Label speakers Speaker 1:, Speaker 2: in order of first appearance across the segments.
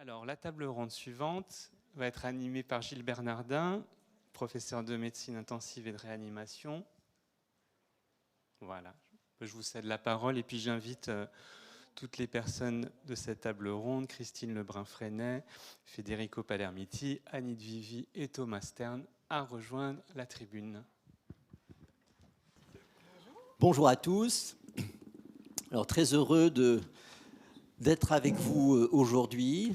Speaker 1: Alors, la table ronde suivante va être animée par Gilles Bernardin, professeur de médecine intensive et de réanimation. Voilà, je vous cède la parole et puis j'invite toutes les personnes de cette table ronde, Christine Lebrun-Freinet, Federico Palermiti, Annie de Vivi et Thomas Stern, à rejoindre la tribune.
Speaker 2: Bonjour à tous. Alors, très heureux d'être avec vous aujourd'hui,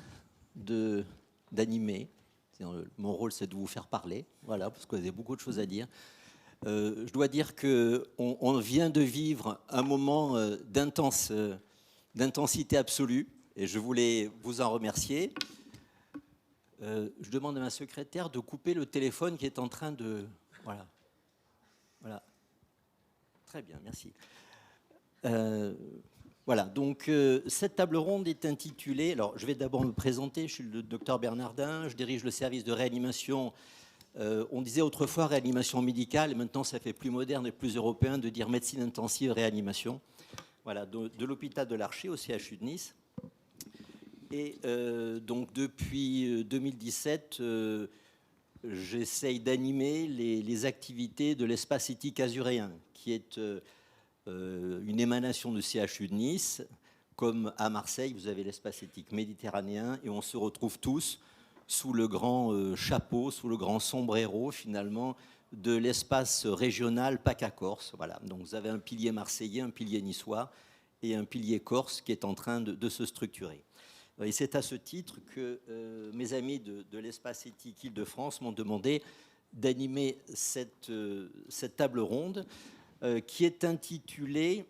Speaker 2: d'animer. Mon rôle, c'est de vous faire parler, voilà, parce que vous avez beaucoup de choses à dire. Je dois dire qu'on vient de vivre un moment d'intensité absolue, et je voulais vous en remercier. Je demande à ma secrétaire de couper le téléphone qui est en train de... Voilà. Voilà. Très bien, merci. Voilà, donc cette table ronde est intitulée, alors je vais d'abord me présenter, je suis le docteur Bernardin, je dirige le service de réanimation, on disait autrefois réanimation médicale, et maintenant ça fait plus moderne et plus européen de dire médecine intensive réanimation, voilà, de l'hôpital de l'Archer au CHU de Nice. Et donc depuis 2017, j'essaye d'animer les activités de l'espace éthique azuréen, qui est... une émanation du CHU de Nice, comme à Marseille, vous avez l'espace éthique méditerranéen, et on se retrouve tous sous le grand chapeau, sous le grand sombrero, finalement, de l'espace régional PACA-Corse. Voilà. Donc vous avez un pilier marseillais, un pilier niçois, et un pilier corse qui est en train de se structurer. Et c'est à ce titre que mes amis de l'espace éthique Île-de-France m'ont demandé d'animer cette table ronde, qui est intitulé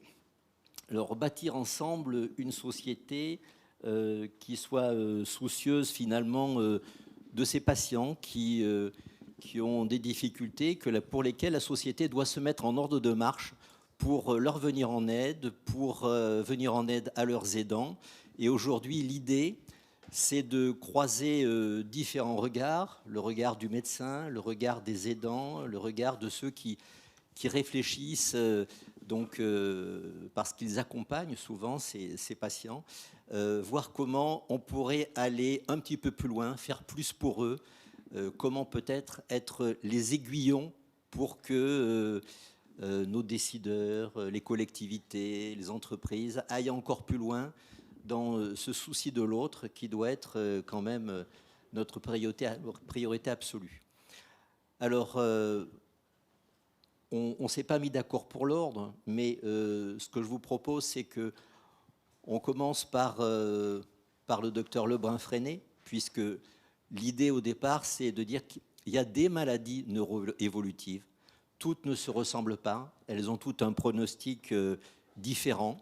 Speaker 2: « Bâtir ensemble une société qui soit soucieuse finalement de ses patients qui ont des difficultés pour lesquelles la société doit se mettre en ordre de marche pour leur venir en aide, pour venir en aide à leurs aidants. Et aujourd'hui, l'idée, c'est de croiser différents regards, le regard du médecin, le regard des aidants, le regard de ceux qui réfléchissent parce qu'ils accompagnent souvent ces patients, voir comment on pourrait aller un petit peu plus loin, faire plus pour eux, comment peut-être être les aiguillons pour que nos décideurs, les collectivités, les entreprises aillent encore plus loin dans ce souci de l'autre qui doit être quand même notre priorité absolue. Alors, on ne s'est pas mis d'accord pour l'ordre, mais ce que je vous propose, c'est qu'on commence par le docteur Lebrun-Freinet, puisque l'idée au départ, c'est de dire qu'il y a des maladies neuroévolutives. Toutes ne se ressemblent pas, elles ont toutes un pronostic différent,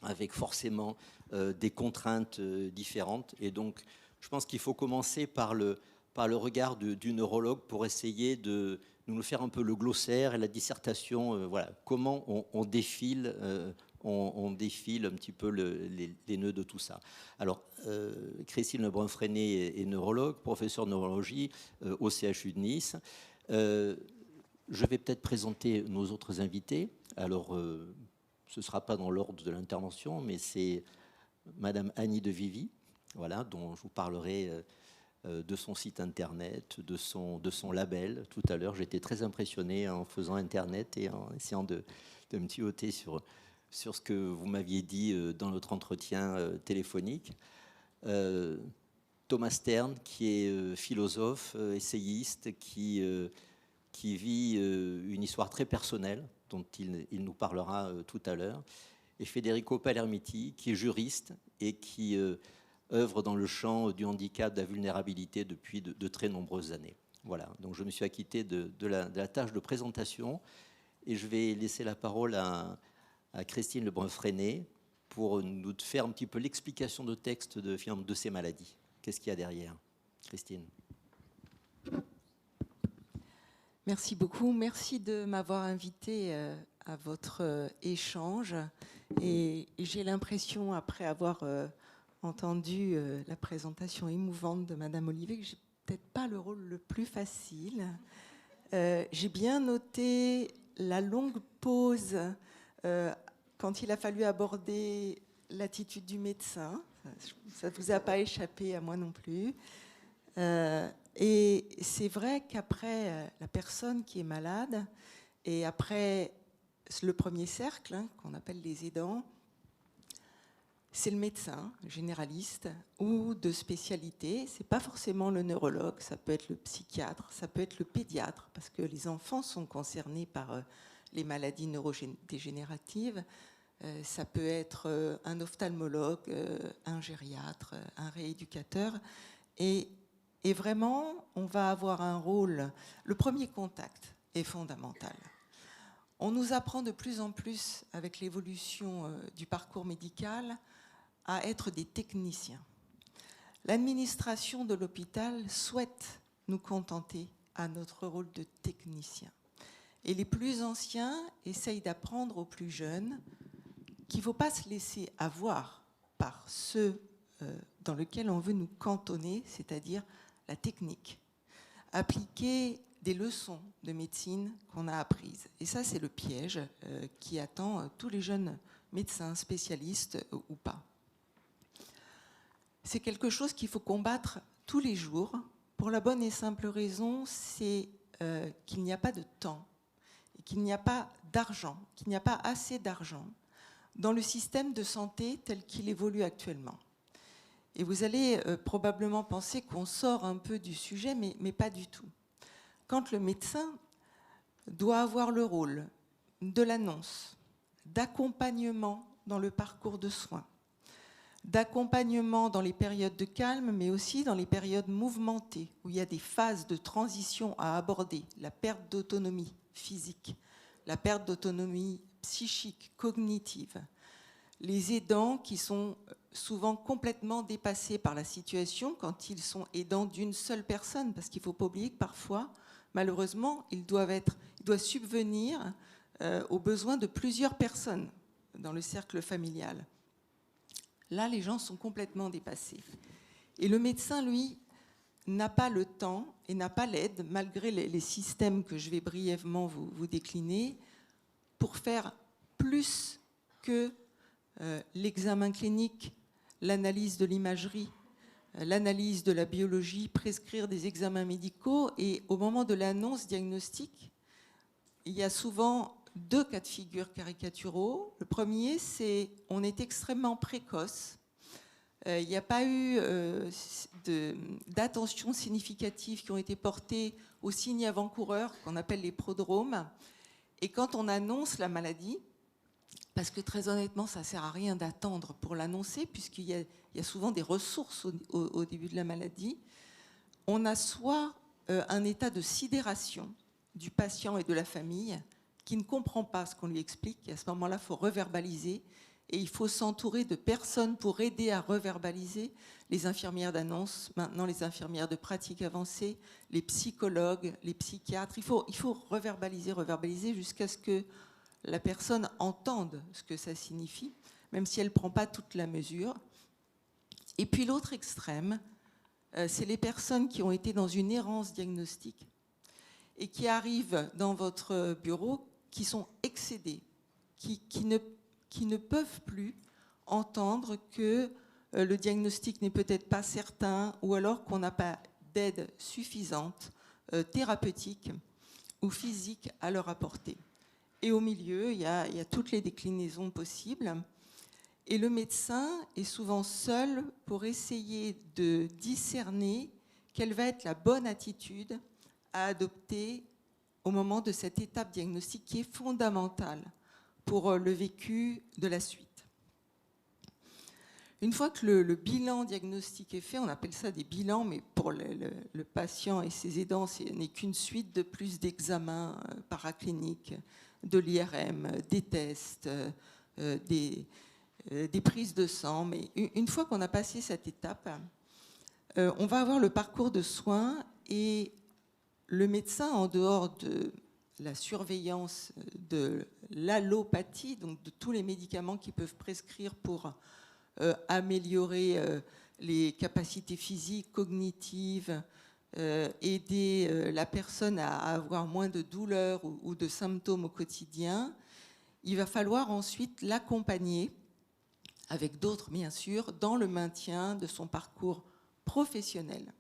Speaker 2: avec forcément des contraintes différentes. Et donc, je pense qu'il faut commencer par le regard du neurologue pour essayer de nous faire un peu le glossaire et la dissertation, voilà, comment on défile un petit peu les nœuds de tout ça. Alors, Christine Lebrun-Freinet est neurologue, professeure de neurologie au CHU de Nice. Je vais peut-être présenter nos autres invités. Alors, ce ne sera pas dans l'ordre de l'intervention, mais c'est Madame Annie de Vivi, voilà, dont je vous parlerai de son site internet, de son label. Tout à l'heure, j'étais très impressionné en faisant internet et en essayant de me tuyauter sur ce que vous m'aviez dit dans notre entretien téléphonique. Thomas Stern, qui est philosophe, essayiste, qui vit une histoire très personnelle, dont il nous parlera tout à l'heure. Et Federico Palermiti, qui est juriste et qui œuvre dans le champ du handicap, de la vulnérabilité depuis de très nombreuses années. Voilà, donc je me suis acquitté de la tâche de présentation et je vais laisser la parole à Christine Lebrun-Freinet pour nous faire un petit peu l'explication de texte de ces maladies. Qu'est-ce qu'il y a derrière? Christine.
Speaker 3: Merci beaucoup. Merci de m'avoir invité à votre échange. Et j'ai l'impression, après avoir entendu la présentation émouvante de Madame Olivier, que j'ai peut-être pas le rôle le plus facile. J'ai bien noté la longue pause quand il a fallu aborder l'attitude du médecin. Ça ne vous a pas échappé, à moi non plus. Et c'est vrai qu'après la personne qui est malade, et après le premier cercle, hein, qu'on appelle les aidants, c'est le médecin généraliste ou de spécialité. Ce n'est pas forcément le neurologue, ça peut être le psychiatre, ça peut être le pédiatre, parce que les enfants sont concernés par les maladies neurodégénératives. Ça peut être un ophtalmologue, un gériatre, un rééducateur. Et vraiment, on va avoir un rôle. Le premier contact est fondamental. On nous apprend de plus en plus, avec l'évolution du parcours médical, à être des techniciens. L'administration de l'hôpital souhaite nous contenter à notre rôle de technicien. Et les plus anciens essayent d'apprendre aux plus jeunes qu'il ne faut pas se laisser avoir par ceux dans lesquels on veut nous cantonner, c'est-à-dire la technique. Appliquer des leçons de médecine qu'on a apprises. Et ça, c'est le piège qui attend tous les jeunes médecins, spécialistes ou pas. C'est quelque chose qu'il faut combattre tous les jours, pour la bonne et simple raison, c'est qu'il n'y a pas de temps, et qu'il n'y a pas d'argent, qu'il n'y a pas assez d'argent dans le système de santé tel qu'il évolue actuellement. Et vous allez probablement penser qu'on sort un peu du sujet, mais pas du tout. Quand le médecin doit avoir le rôle de l'annonce, d'accompagnement dans le parcours de soins, d'accompagnement dans les périodes de calme, mais aussi dans les périodes mouvementées, où il y a des phases de transition à aborder, la perte d'autonomie physique, la perte d'autonomie psychique, cognitive, les aidants qui sont souvent complètement dépassés par la situation quand ils sont aidants d'une seule personne, parce qu'il ne faut pas oublier que parfois, malheureusement, ils doivent subvenir aux besoins de plusieurs personnes dans le cercle familial. Là, les gens sont complètement dépassés. Et le médecin, lui, n'a pas le temps et n'a pas l'aide, malgré les systèmes que je vais brièvement vous décliner, pour faire plus que l'examen clinique, l'analyse de l'imagerie, l'analyse de la biologie, prescrire des examens médicaux. Et au moment de l'annonce diagnostique, il y a souvent deux cas de figure caricaturaux. Le premier, c'est on est extrêmement précoce. Il n'y a pas eu d'attention significative qui ont été portées aux signes avant-coureurs qu'on appelle les prodromes. Et quand on annonce la maladie, parce que très honnêtement, ça ne sert à rien d'attendre pour l'annoncer, puisqu'il y a souvent des ressources au début de la maladie, on a soit un état de sidération du patient et de la famille, qui ne comprend pas ce qu'on lui explique. Et à ce moment-là, il faut reverbaliser. Et il faut s'entourer de personnes pour aider à reverbaliser. Les infirmières d'annonce, maintenant les infirmières de pratique avancée, les psychologues, les psychiatres. Il faut reverbaliser jusqu'à ce que la personne entende ce que ça signifie, même si elle ne prend pas toute la mesure. Et puis l'autre extrême, c'est les personnes qui ont été dans une errance diagnostique et qui arrivent dans votre bureau, qui sont excédés, qui ne peuvent plus entendre que le diagnostic n'est peut-être pas certain, ou alors qu'on n'a pas d'aide suffisante, thérapeutique ou physique à leur apporter. Et au milieu, il y a toutes les déclinaisons possibles. Et le médecin est souvent seul pour essayer de discerner quelle va être la bonne attitude à adopter au moment de cette étape diagnostique qui est fondamentale pour le vécu de la suite. Une fois que le bilan diagnostique est fait, on appelle ça des bilans, mais pour le patient et ses aidants, ce n'est qu'une suite de plus d'examens paracliniques, de l'IRM, des tests, des prises de sang. Mais une fois qu'on a passé cette étape, on va avoir le parcours de soins et le médecin, en dehors de la surveillance de l'allopathie, donc de tous les médicaments qu'ils peuvent prescrire pour améliorer les capacités physiques, cognitives, aider la personne à avoir moins de douleurs ou de symptômes au quotidien, il va falloir ensuite l'accompagner avec d'autres bien sûr, dans le maintien de son parcours professionnel,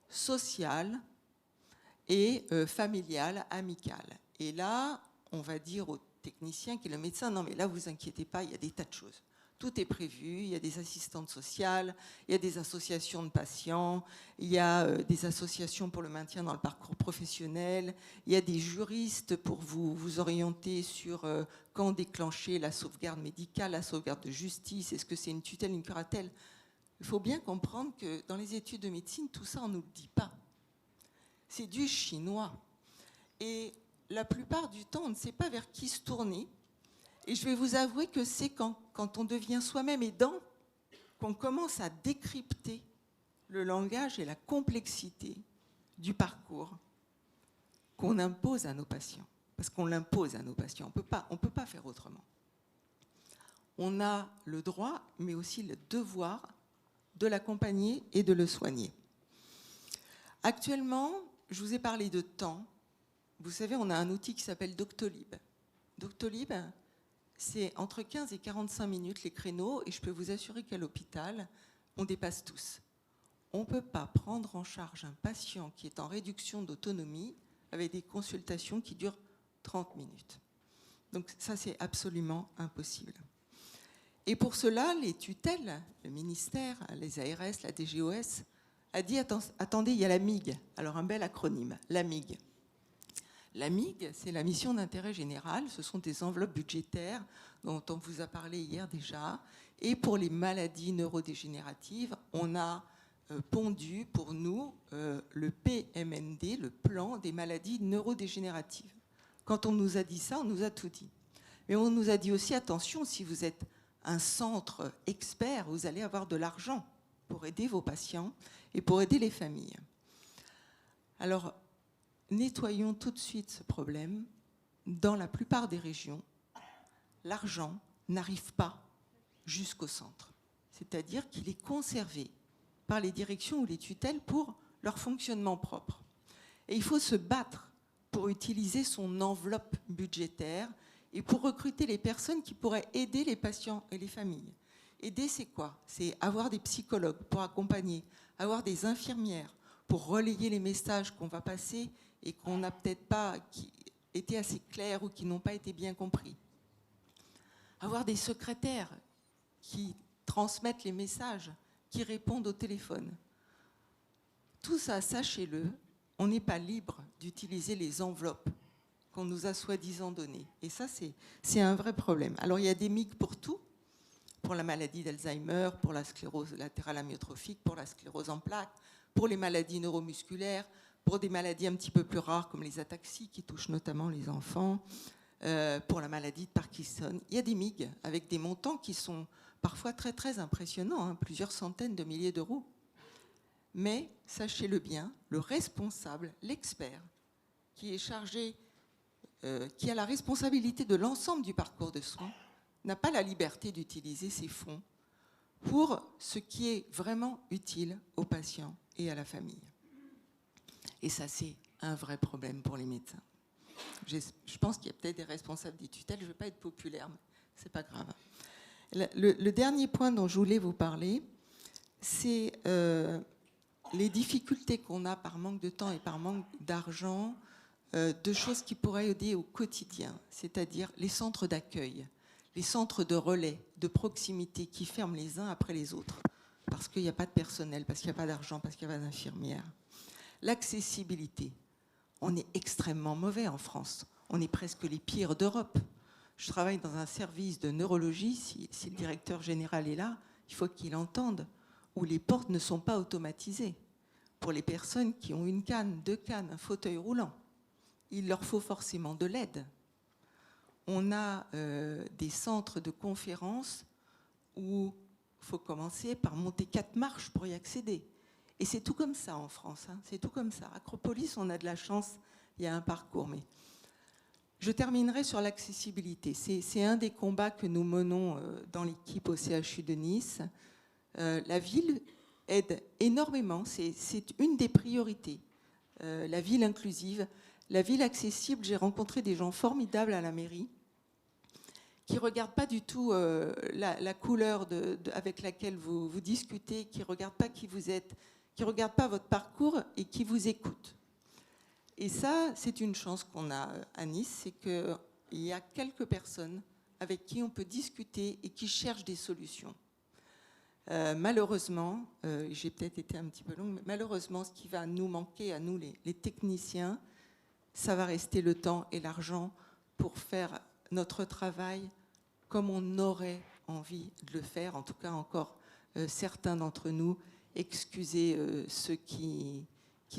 Speaker 3: social et familial, amical. Et là, on va dire au technicien qui est le médecin, non mais là vous inquiétez pas, il y a des tas de choses. Tout est prévu, il y a des assistantes sociales, il y a des associations de patients, il y a des associations pour le maintien dans le parcours professionnel, il y a des juristes pour vous orienter sur quand déclencher la sauvegarde médicale, la sauvegarde de justice, est-ce que c'est une tutelle, une curatelle. Il faut bien comprendre que dans les études de médecine, tout ça on ne nous le dit pas. C'est du chinois. Et la plupart du temps, on ne sait pas vers qui se tourner. Et je vais vous avouer que c'est quand on devient soi-même aidant qu'on commence à décrypter le langage et la complexité du parcours qu'on impose à nos patients. Parce qu'on l'impose à nos patients, on ne peut pas faire autrement. On a le droit, mais aussi le devoir de l'accompagner et de le soigner. Actuellement, je vous ai parlé de temps. Vous savez, on a un outil qui s'appelle Doctolib. Doctolib, c'est entre 15 et 45 minutes les créneaux, et je peux vous assurer qu'à l'hôpital, on dépasse tous. On ne peut pas prendre en charge un patient qui est en réduction d'autonomie avec des consultations qui durent 30 minutes. Donc ça, c'est absolument impossible. Et pour cela, les tutelles, le ministère, les ARS, la DGOS, a dit, attendez, il y a la MIG. Alors un bel acronyme, la MIG. La MIG, c'est la mission d'intérêt général. Ce sont des enveloppes budgétaires dont on vous a parlé hier déjà. Et pour les maladies neurodégénératives, on a pondu pour nous le PMND, le plan des maladies neurodégénératives. Quand on nous a dit ça, on nous a tout dit. Mais on nous a dit aussi, attention, si vous êtes un centre expert, vous allez avoir de l'argent pour aider vos patients et pour aider les familles. Alors, nettoyons tout de suite ce problème. Dans la plupart des régions, l'argent n'arrive pas jusqu'au centre. C'est-à-dire qu'il est conservé par les directions ou les tutelles pour leur fonctionnement propre. Et il faut se battre pour utiliser son enveloppe budgétaire et pour recruter les personnes qui pourraient aider les patients et les familles. Aider, c'est quoi? C'est avoir des psychologues pour accompagner, avoir des infirmières pour relayer les messages qu'on va passer et qu'on n'a peut-être pas été assez clairs ou qui n'ont pas été bien compris. Avoir des secrétaires qui transmettent les messages, qui répondent au téléphone. Tout ça, sachez-le, on n'est pas libre d'utiliser les enveloppes qu'on nous a soi-disant données. Et ça, c'est un vrai problème. Alors, il y a des MIG pour tout, pour la maladie d'Alzheimer, pour la sclérose latérale amyotrophique, pour la sclérose en plaques, pour les maladies neuromusculaires, pour des maladies un petit peu plus rares comme les ataxies qui touchent notamment les enfants, pour la maladie de Parkinson. Il y a des MIG avec des montants qui sont parfois très très impressionnants, hein, plusieurs centaines de milliers d'euros. Mais sachez-le bien, le responsable, l'expert, qui est chargé, qui a la responsabilité de l'ensemble du parcours de soins, n'a pas la liberté d'utiliser ces fonds pour ce qui est vraiment utile aux patients et à la famille. Et ça, c'est un vrai problème pour les médecins. Je pense qu'il y a peut-être des responsables des tutelles, je ne vais pas être populaire, mais ce n'est pas grave. Le dernier point dont je voulais vous parler, c'est les difficultés qu'on a par manque de temps et par manque d'argent, de choses qui pourraient aider au quotidien, c'est-à-dire les centres d'accueil, les centres de relais, de proximité qui ferment les uns après les autres, parce qu'il n'y a pas de personnel, parce qu'il n'y a pas d'argent, parce qu'il n'y a pas d'infirmières. L'accessibilité. On est extrêmement mauvais en France. On est presque les pires d'Europe. Je travaille dans un service de neurologie, si le directeur général est là, il faut qu'il entende, où les portes ne sont pas automatisées. Pour les personnes qui ont une canne, deux cannes, un fauteuil roulant, il leur faut forcément de l'aide. On a des centres de conférences où il faut commencer par monter 4 marches pour y accéder. Et c'est tout comme ça en France, hein, c'est tout comme ça. Acropolis, on a de la chance, il y a un parcours. Mais je terminerai sur l'accessibilité. C'est un des combats que nous menons dans l'équipe au CHU de Nice. La ville aide énormément, c'est une des priorités. La ville inclusive, la ville accessible. J'ai rencontré des gens formidables à la mairie qui ne regardent pas du tout la couleur avec laquelle vous discutez, qui ne regardent pas qui vous êtes, qui ne regardent pas votre parcours et qui vous écoutent. Et ça, c'est une chance qu'on a à Nice, c'est qu'il y a quelques personnes avec qui on peut discuter et qui cherchent des solutions. Malheureusement, j'ai peut-être été un petit peu longue, mais malheureusement, ce qui va nous manquer, à nous les techniciens, ça va rester le temps et l'argent pour faire notre travail comme on aurait envie de le faire. En tout cas, encore certains d'entre nous, excusez ceux qui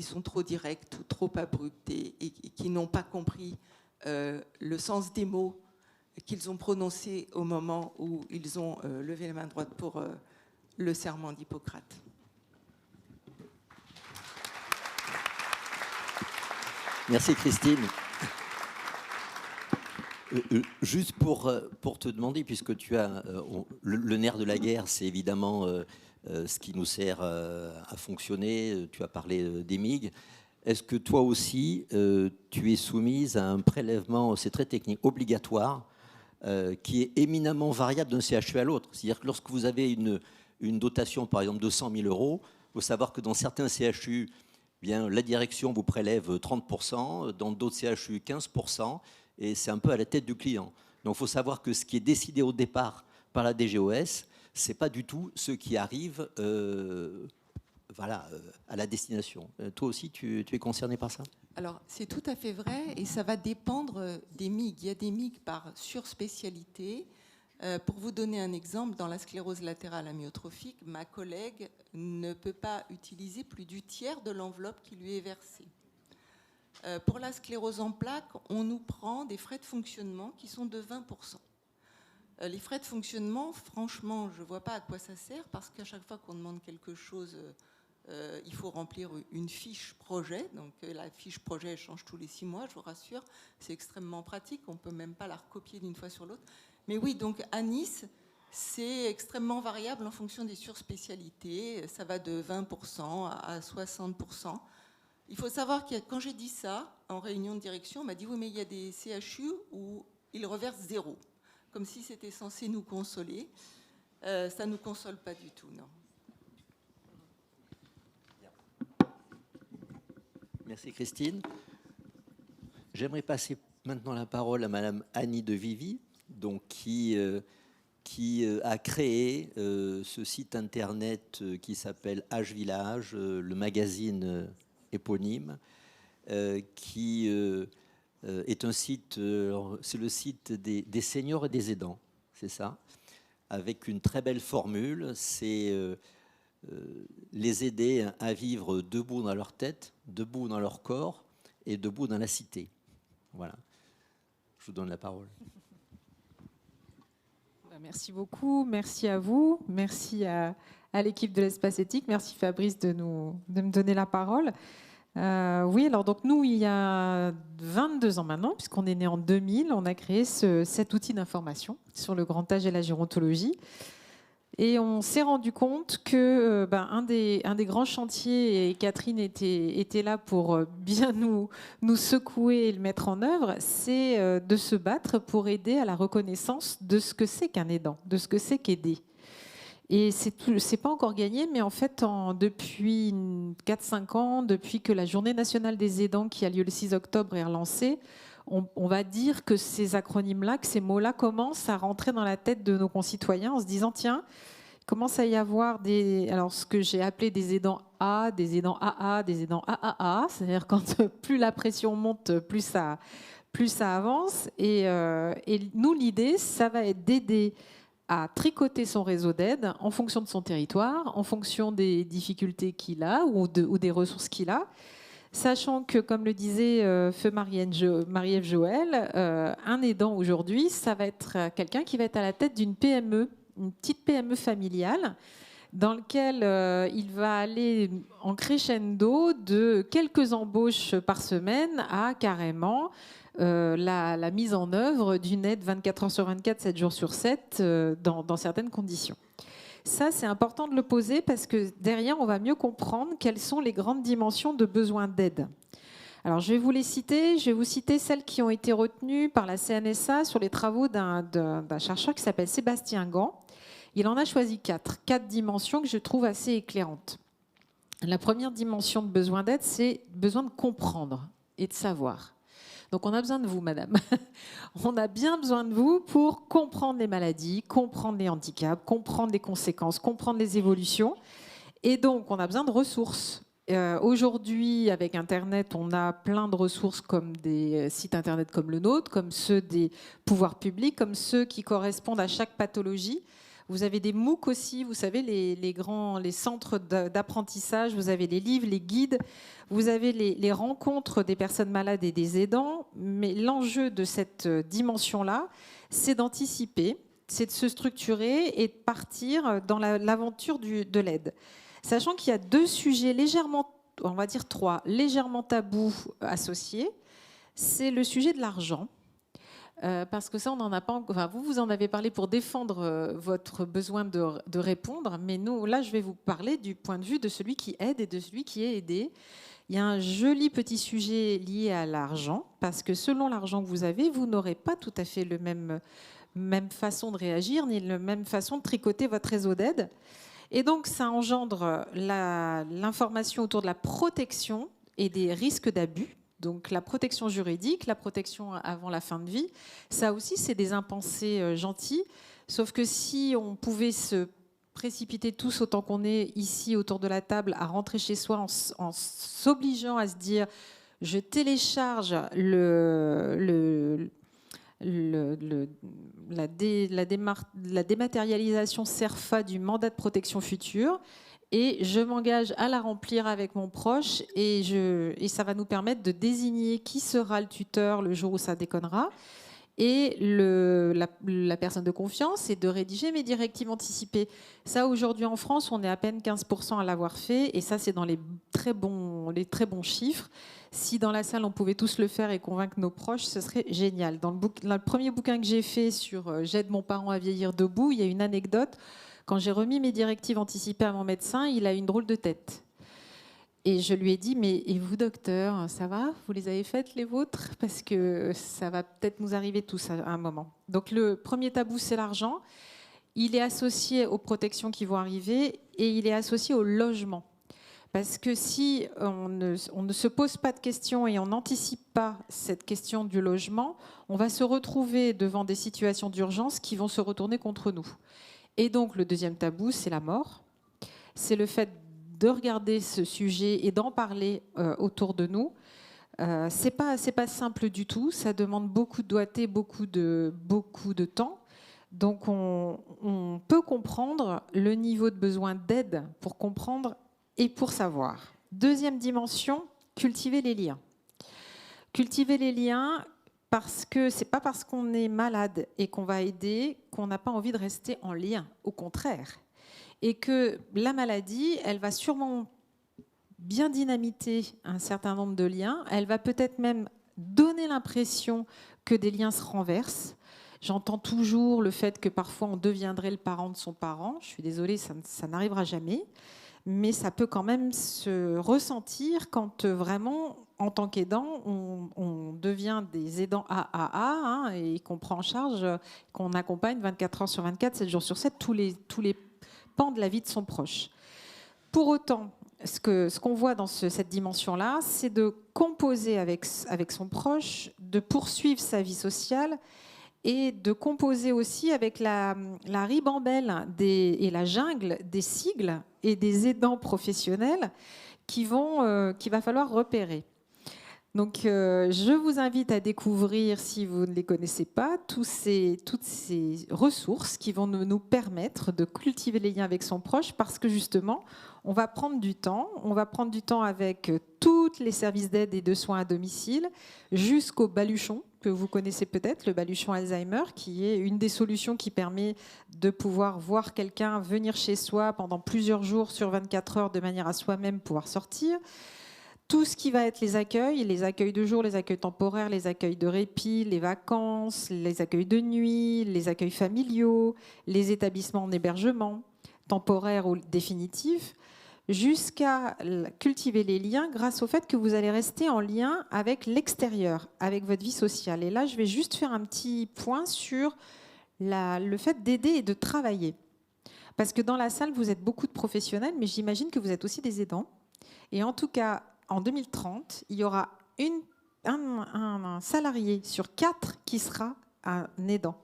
Speaker 3: sont trop directs ou trop abrupts et qui n'ont pas compris le sens des mots qu'ils ont prononcés au moment où ils ont levé la main droite pour le serment d'Hippocrate.
Speaker 2: Merci Christine. Juste pour te demander, puisque tu as le nerf de la guerre, c'est évidemment ce qui nous sert à fonctionner. Tu as parlé des MIG. Est-ce que toi aussi, tu es soumise à un prélèvement, c'est très technique, obligatoire, qui est éminemment variable d'un CHU à l'autre? C'est-à-dire que lorsque vous avez une dotation, par exemple, de 100 000 €, il faut savoir que dans certains CHU, bien, la direction vous prélève 30%, dans d'autres CHU 15%, et c'est un peu à la tête du client. Donc il faut savoir que ce qui est décidé au départ par la DGOS, ce n'est pas du tout ce qui arrive à la destination. Toi aussi, tu es concerné par ça?
Speaker 3: Alors, c'est tout à fait vrai, et ça va dépendre des MIG. Il y a des MIG par surspécialité. Pour vous donner un exemple, dans la sclérose latérale amyotrophique, ma collègue ne peut pas utiliser plus du tiers de l'enveloppe qui lui est versée. Pour la sclérose en plaques, on nous prend des frais de fonctionnement qui sont de 20%. Les frais de fonctionnement, franchement, je ne vois pas à quoi ça sert, parce qu'à chaque fois qu'on demande quelque chose, il faut remplir une fiche projet. Donc la fiche projet, elle change tous les 6 mois, je vous rassure. C'est extrêmement pratique, on ne peut même pas la recopier d'une fois sur l'autre. Mais oui, donc à Nice, c'est extrêmement variable en fonction des surspécialités. Ça va de 20% à 60%. Il faut savoir que quand j'ai dit ça, en réunion de direction, on m'a dit « Oui, mais il y a des CHU où ils reversent 0 », comme si c'était censé nous consoler. Ça ne nous console pas du tout, non.
Speaker 2: Merci Christine. J'aimerais passer maintenant la parole à Madame Annie de Vivi, donc qui a créé ce site internet qui s'appelle H-Village, le magazine éponyme, qui est un site, c'est le site des seniors et des aidants, c'est ça, avec une très belle formule, c'est les aider à vivre debout dans leur tête, debout dans leur corps et debout dans la cité. Voilà. Je vous donne la parole.
Speaker 4: Merci beaucoup, merci à vous, merci à l'équipe de l'Espace Éthique, merci Fabrice de me donner la parole. Oui, alors donc nous, il y a 22 ans maintenant, puisqu'on est né en 2000, on a créé cet outil d'information sur le grand âge et la gérontologie. Et on s'est rendu compte que un des grands chantiers, et Catherine était là pour bien nous secouer et le mettre en œuvre, c'est de se battre pour aider à la reconnaissance de ce que c'est qu'un aidant, de ce que c'est qu'aider. Et c'est pas encore gagné, mais en fait, depuis 4-5 ans, depuis que la Journée nationale des aidants qui a lieu le 6 octobre est relancée, on va dire que ces acronymes-là, que ces mots-là commencent à rentrer dans la tête de nos concitoyens en se disant, tiens, il commence à y avoir ce que j'ai appelé des aidants A, des aidants AA, des aidants AAA, c'est-à-dire quand plus la pression monte, plus ça avance. Et nous, l'idée, ça va être d'aider à tricoter son réseau d'aide en fonction de son territoire, en fonction des difficultés qu'il a ou des ressources qu'il a. Sachant que, comme le disait feu Marie-Ève Joël, un aidant aujourd'hui, ça va être quelqu'un qui va être à la tête d'une PME, une petite PME familiale, dans laquelle il va aller en crescendo de quelques embauches par semaine à carrément la mise en œuvre d'une aide 24 heures sur 24, 7 jours sur 7, dans certaines conditions. Ça, c'est important de le poser parce que derrière, on va mieux comprendre quelles sont les grandes dimensions de besoin d'aide. Alors, je vais vous les citer. Je vais vous citer celles qui ont été retenues par la CNSA sur les travaux d'un chercheur qui s'appelle Sébastien Gand. Il en a choisi 4 dimensions que je trouve assez éclairantes. La première dimension de besoin d'aide, c'est besoin de comprendre et de savoir. Donc, on a besoin de vous, madame. On a bien besoin de vous pour comprendre les maladies, comprendre les handicaps, comprendre les conséquences, comprendre les évolutions. Et donc, on a besoin de ressources. Aujourd'hui, avec Internet, on a plein de ressources comme des sites Internet comme le nôtre, comme ceux des pouvoirs publics, comme ceux qui correspondent à chaque pathologie. Vous avez des MOOC aussi, vous savez, les centres d'apprentissage, vous avez les livres, les guides, vous avez les rencontres des personnes malades et des aidants. Mais l'enjeu de cette dimension-là, c'est d'anticiper, c'est de se structurer et de partir dans l'aventure de l'aide. Sachant qu'il y a 2 sujets légèrement, on va dire 3, légèrement tabous associés. C'est le sujet de l'argent. Parce que ça, on n'en a pas. Enfin, vous en avez parlé pour défendre votre besoin de répondre, mais nous, là, je vais vous parler du point de vue de celui qui aide et de celui qui est aidé. Il y a un joli petit sujet lié à l'argent, parce que selon l'argent que vous avez, vous n'aurez pas tout à fait le même façon de réagir, ni la même façon de tricoter votre réseau d'aide. Et donc, ça engendre l'information autour de la protection et des risques d'abus. Donc la protection juridique, la protection avant la fin de vie, ça aussi c'est des impensés gentils. Sauf que si on pouvait se précipiter tous autant qu'on est ici autour de la table à rentrer chez soi en s'obligeant à se dire je télécharge la dématérialisation CERFA du mandat de protection future, et je m'engage à la remplir avec mon proche, et ça va nous permettre de désigner qui sera le tuteur le jour où ça déconnera, et la personne de confiance, et de rédiger mes directives anticipées. Ça, aujourd'hui en France, on est à peine 15% à l'avoir fait, et ça, c'est dans les très bons chiffres. Si dans la salle, on pouvait tous le faire et convaincre nos proches, ce serait génial. Dans le premier bouquin que j'ai fait sur « J'aide mon parent à vieillir debout », il y a une anecdote. Quand j'ai remis mes directives anticipées à mon médecin, il a une drôle de tête. Et je lui ai dit, mais et vous, docteur, ça va? Vous les avez faites, les vôtres? Parce que ça va peut-être nous arriver tous à un moment. Donc le premier tabou, c'est l'argent. Il est associé aux protections qui vont arriver, et il est associé au logement. Parce que si on ne se pose pas de questions et on n'anticipe pas cette question du logement, on va se retrouver devant des situations d'urgence qui vont se retourner contre nous. Et donc, le deuxième tabou, c'est la mort. C'est le fait de regarder ce sujet et d'en parler autour de nous. C'est pas simple du tout. Ça demande beaucoup de doigté, beaucoup de temps. Donc, on peut comprendre le niveau de besoin d'aide pour comprendre et pour savoir. Deuxième dimension, cultiver les liens. Cultiver les liens, parce que c'est pas parce qu'on est malade et qu'on va aider qu'on n'a pas envie de rester en lien, au contraire. Et que la maladie, elle va sûrement bien dynamiter un certain nombre de liens. Elle va peut-être même donner l'impression que des liens se renversent. J'entends toujours le fait que parfois on deviendrait le parent de son parent. Je suis désolée, ça n'arrivera jamais. Mais ça peut quand même se ressentir quand vraiment, en tant qu'aidant, on devient des aidants AAA et qu'on prend en charge, qu'on accompagne 24 heures sur 24, 7 jours sur 7, tous les pans de la vie de son proche. Pour autant, ce qu'on voit dans cette dimension-là, c'est de composer avec son proche, de poursuivre sa vie sociale, et de composer aussi avec la ribambelle et la jungle des sigles et des aidants professionnels qu'il va falloir repérer. Donc, je vous invite à découvrir, si vous ne les connaissez pas, toutes ces ressources qui vont nous permettre de cultiver les liens avec son proche, parce que justement, on va prendre du temps. On va prendre du temps avec tous les services d'aide et de soins à domicile, jusqu'au baluchon, que vous connaissez peut-être, le baluchon Alzheimer, qui est une des solutions qui permet de pouvoir voir quelqu'un venir chez soi pendant plusieurs jours sur 24 heures de manière à soi-même pouvoir sortir. Tout ce qui va être les accueils de jour, les accueils temporaires, les accueils de répit, les vacances, les accueils de nuit, les accueils familiaux, les établissements en hébergement, temporaire ou définitif, jusqu'à cultiver les liens grâce au fait que vous allez rester en lien avec l'extérieur, avec votre vie sociale. Et là, je vais juste faire un petit point sur le fait d'aider et de travailler. Parce que dans la salle, vous êtes beaucoup de professionnels, mais j'imagine que vous êtes aussi des aidants. Et en tout cas, en 2030, il y aura un salarié sur 4 qui sera un aidant.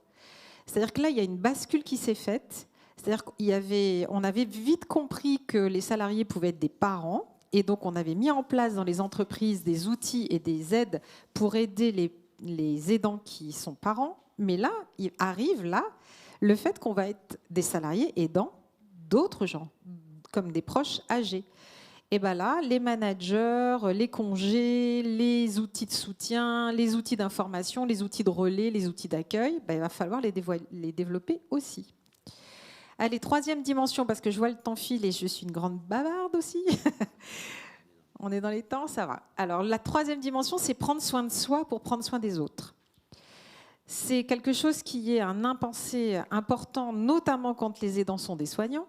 Speaker 4: C'est-à-dire que là, il y a une bascule qui s'est faite. C'est-à-dire qu'on avait vite compris que les salariés pouvaient être des parents. Et donc, on avait mis en place dans les entreprises des outils et des aides pour aider les aidants qui sont parents. Mais là, il arrive le fait qu'on va être des salariés aidants d'autres gens, comme des proches âgés. Et bien là, les managers, les congés, les outils de soutien, les outils d'information, les outils de relais, les outils d'accueil, il va falloir les développer aussi. Allez, 3e dimension, parce que je vois le temps filer et je suis une grande bavarde aussi. On est dans les temps, ça va. Alors, la 3e dimension, c'est prendre soin de soi pour prendre soin des autres. C'est quelque chose qui est un impensé important, notamment quand les aidants sont des soignants.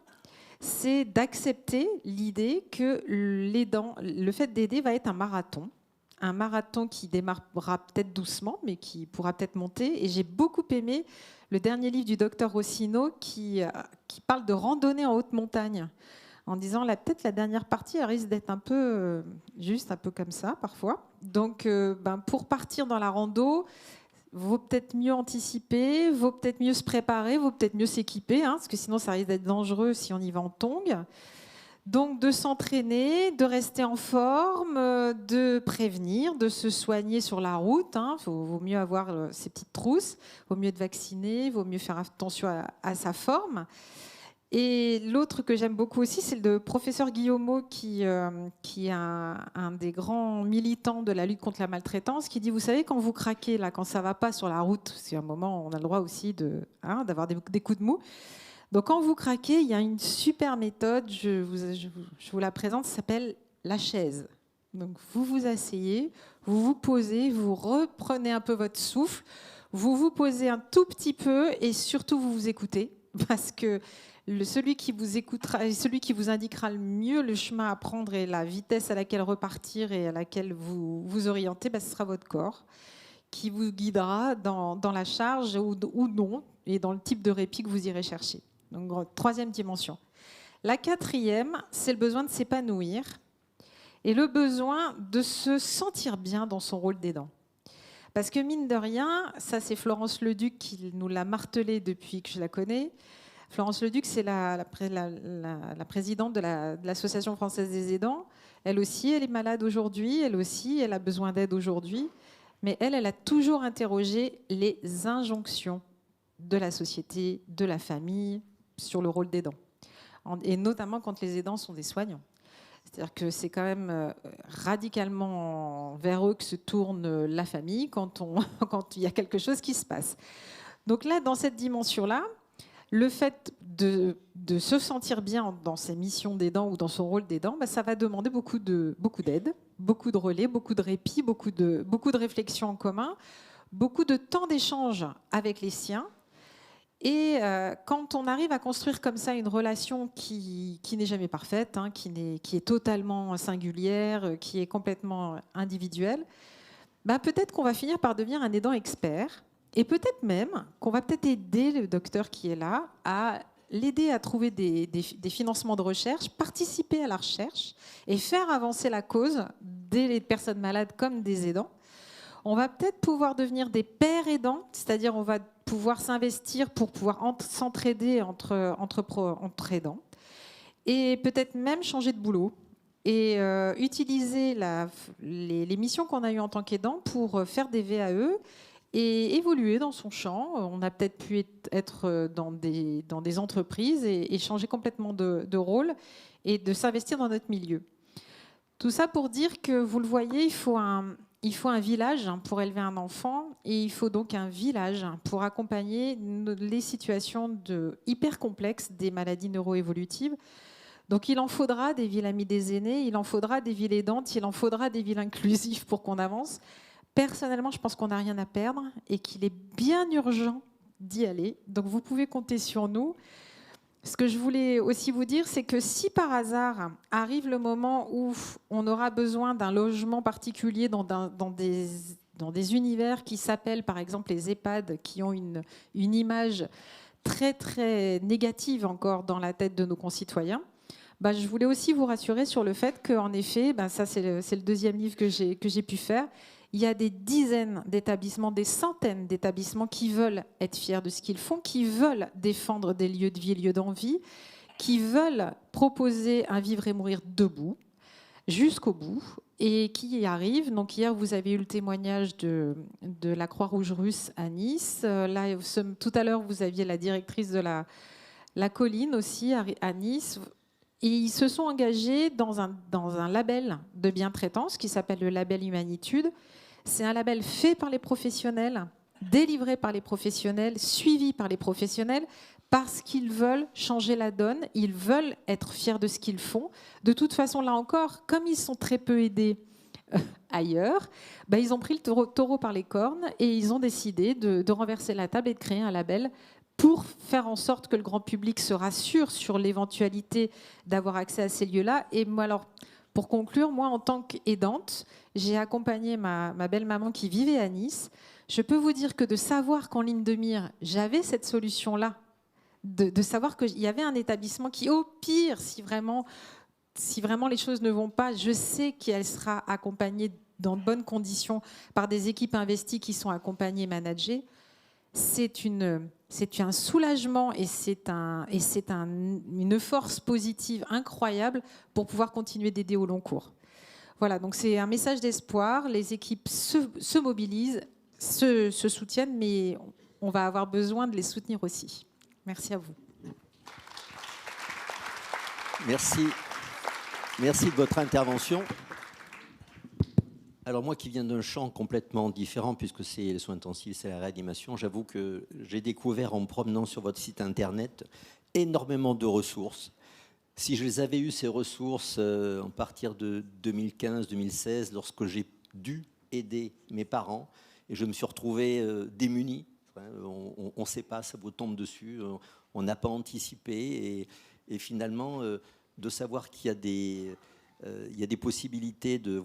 Speaker 4: C'est d'accepter l'idée que le fait d'aider va être un marathon qui démarrera peut-être doucement, mais qui pourra peut-être monter. Et j'ai beaucoup aimé le dernier livre du docteur Rossino qui parle de randonnée en haute montagne, en disant peut-être la dernière partie elle risque d'être un peu juste un peu comme ça parfois. Donc pour partir dans la rando, vaut peut-être mieux anticiper, vaut peut-être mieux se préparer, vaut peut-être mieux s'équiper, parce que sinon ça risque d'être dangereux si on y va en tongs. Donc de s'entraîner, de rester en forme, de prévenir, de se soigner sur la route. Vaut mieux avoir ses petites trousses, vaut mieux être vacciné, vaut mieux faire attention à sa forme. Et l'autre que j'aime beaucoup aussi, c'est le professeur Guillaumeau, qui est un des grands militants de la lutte contre la maltraitance, qui dit, vous savez, quand vous craquez, là, quand ça ne va pas sur la route, c'est un moment où on a le droit aussi d'avoir des coups de mou. Donc quand vous craquez, il y a une super méthode, je vous la présente, ça s'appelle la chaise. Donc vous vous asseyez, vous vous posez, vous reprenez un peu votre souffle, vous vous posez un tout petit peu et surtout vous vous écoutez, parce que celui qui vous écoutera, celui qui vous indiquera le mieux le chemin à prendre et la vitesse à laquelle repartir et à laquelle vous vous orientez, ce sera votre corps qui vous guidera dans la charge ou non et dans le type de répit que vous irez chercher. Donc, 3e dimension. La 4e, c'est le besoin de s'épanouir et le besoin de se sentir bien dans son rôle d'aidant. Parce que mine de rien, ça c'est Florence Leduc qui nous l'a martelé depuis que je la connais. Florence Leduc, c'est la présidente de l'Association française des aidants. Elle aussi, elle est malade aujourd'hui. Elle aussi, elle a besoin d'aide aujourd'hui. Mais elle a toujours interrogé les injonctions de la société, de la famille, sur le rôle d'aidant. Et notamment quand les aidants sont des soignants. C'est-à-dire que c'est quand même radicalement vers eux que se tourne la famille quand il y a quelque chose qui se passe. Donc là, dans cette dimension-là, le fait de se sentir bien dans ses missions d'aidant ou dans son rôle d'aidant, ça va demander beaucoup d'aide, beaucoup de relais, beaucoup de répit, beaucoup de réflexions en commun, beaucoup de temps d'échange avec les siens. Et quand on arrive à construire comme ça une relation qui n'est jamais parfaite, qui est totalement singulière, qui est complètement individuelle, peut-être qu'on va finir par devenir un aidant expert. Et peut-être même qu'on va peut-être aider le docteur qui est là à l'aider à trouver des financements de recherche, participer à la recherche et faire avancer la cause des personnes malades comme des aidants. On va peut-être pouvoir devenir des pairs aidants, c'est-à-dire on va pouvoir s'investir pour pouvoir s'entraider entre aidants et peut-être même changer de boulot et utiliser les missions qu'on a eues en tant qu'aidant pour faire des VAE et évoluer dans son champ. On a peut-être pu être dans des entreprises et changer complètement de rôle et de s'investir dans notre milieu. Tout ça pour dire que, vous le voyez, il faut un village pour élever un enfant et il faut donc un village pour accompagner les situations hyper complexes des maladies neuroévolutives. Donc il en faudra des villes amies des aînés, il en faudra des villes aidantes, il en faudra des villes inclusives pour qu'on avance. Personnellement, je pense qu'on n'a rien à perdre et qu'il est bien urgent d'y aller. Donc vous pouvez compter sur nous. ce que je voulais aussi vous dire, c'est que si par hasard arrive le moment où on aura besoin d'un logement particulier dans des univers qui s'appellent par exemple les EHPAD, qui ont une image très très négative encore dans la tête de nos concitoyens, bah, je voulais aussi vous rassurer sur le fait qu'en effet, bah, ça c'est le deuxième livre que j'ai pu faire, il y a des dizaines d'établissements, des centaines d'établissements qui veulent être fiers de ce qu'ils font, qui veulent défendre des lieux de vie, lieux d'envie, qui veulent proposer un vivre et mourir debout, jusqu'au bout, et qui y arrivent. Donc hier, vous avez eu le témoignage de la Croix-Rouge russe à Nice. Là, tout à l'heure, vous aviez la directrice de la colline aussi à Nice. Et ils se sont engagés dans un label de bientraitance qui s'appelle le label Humanitude. C'est un label fait par les professionnels, délivré par les professionnels, suivi par les professionnels, parce qu'ils veulent changer la donne, ils veulent être fiers de ce qu'ils font. De toute façon, là encore, comme ils sont très peu aidés ailleurs, bah, ils ont pris le taureau par les cornes et ils ont décidé de renverser la table et de créer un label pour faire en sorte que le grand public se rassure sur l'éventualité d'avoir accès à ces lieux-là. Et moi, alors, pour conclure, moi, en tant qu'aidante, j'ai accompagné ma belle-maman qui vivait à Nice. Je peux vous dire que de savoir qu'en ligne de mire, j'avais cette solution-là, de savoir qu'il y avait un établissement qui, au pire, si vraiment les choses ne vont pas, je sais qu'elle sera accompagnée dans de bonnes conditions par des équipes investies qui sont accompagnées et managées. C'est un soulagement et c'est une force positive incroyable pour pouvoir continuer d'aider au long cours. Voilà, donc c'est un message d'espoir. Les équipes se mobilisent, se soutiennent, mais on va avoir besoin de les soutenir aussi. Merci à vous.
Speaker 2: Merci. Merci de votre intervention. Alors moi qui viens d'un champ complètement différent, puisque c'est les soins intensifs, c'est la réanimation, j'avoue que j'ai découvert en me promenant sur votre site internet énormément de ressources. Si je les avais eues, ces ressources, à partir de 2015-2016, lorsque j'ai dû aider mes parents, et je me suis retrouvé démuni, on ne sait pas, ça vous tombe dessus, on n'a pas anticipé, et finalement, de savoir qu'il y a des possibilités de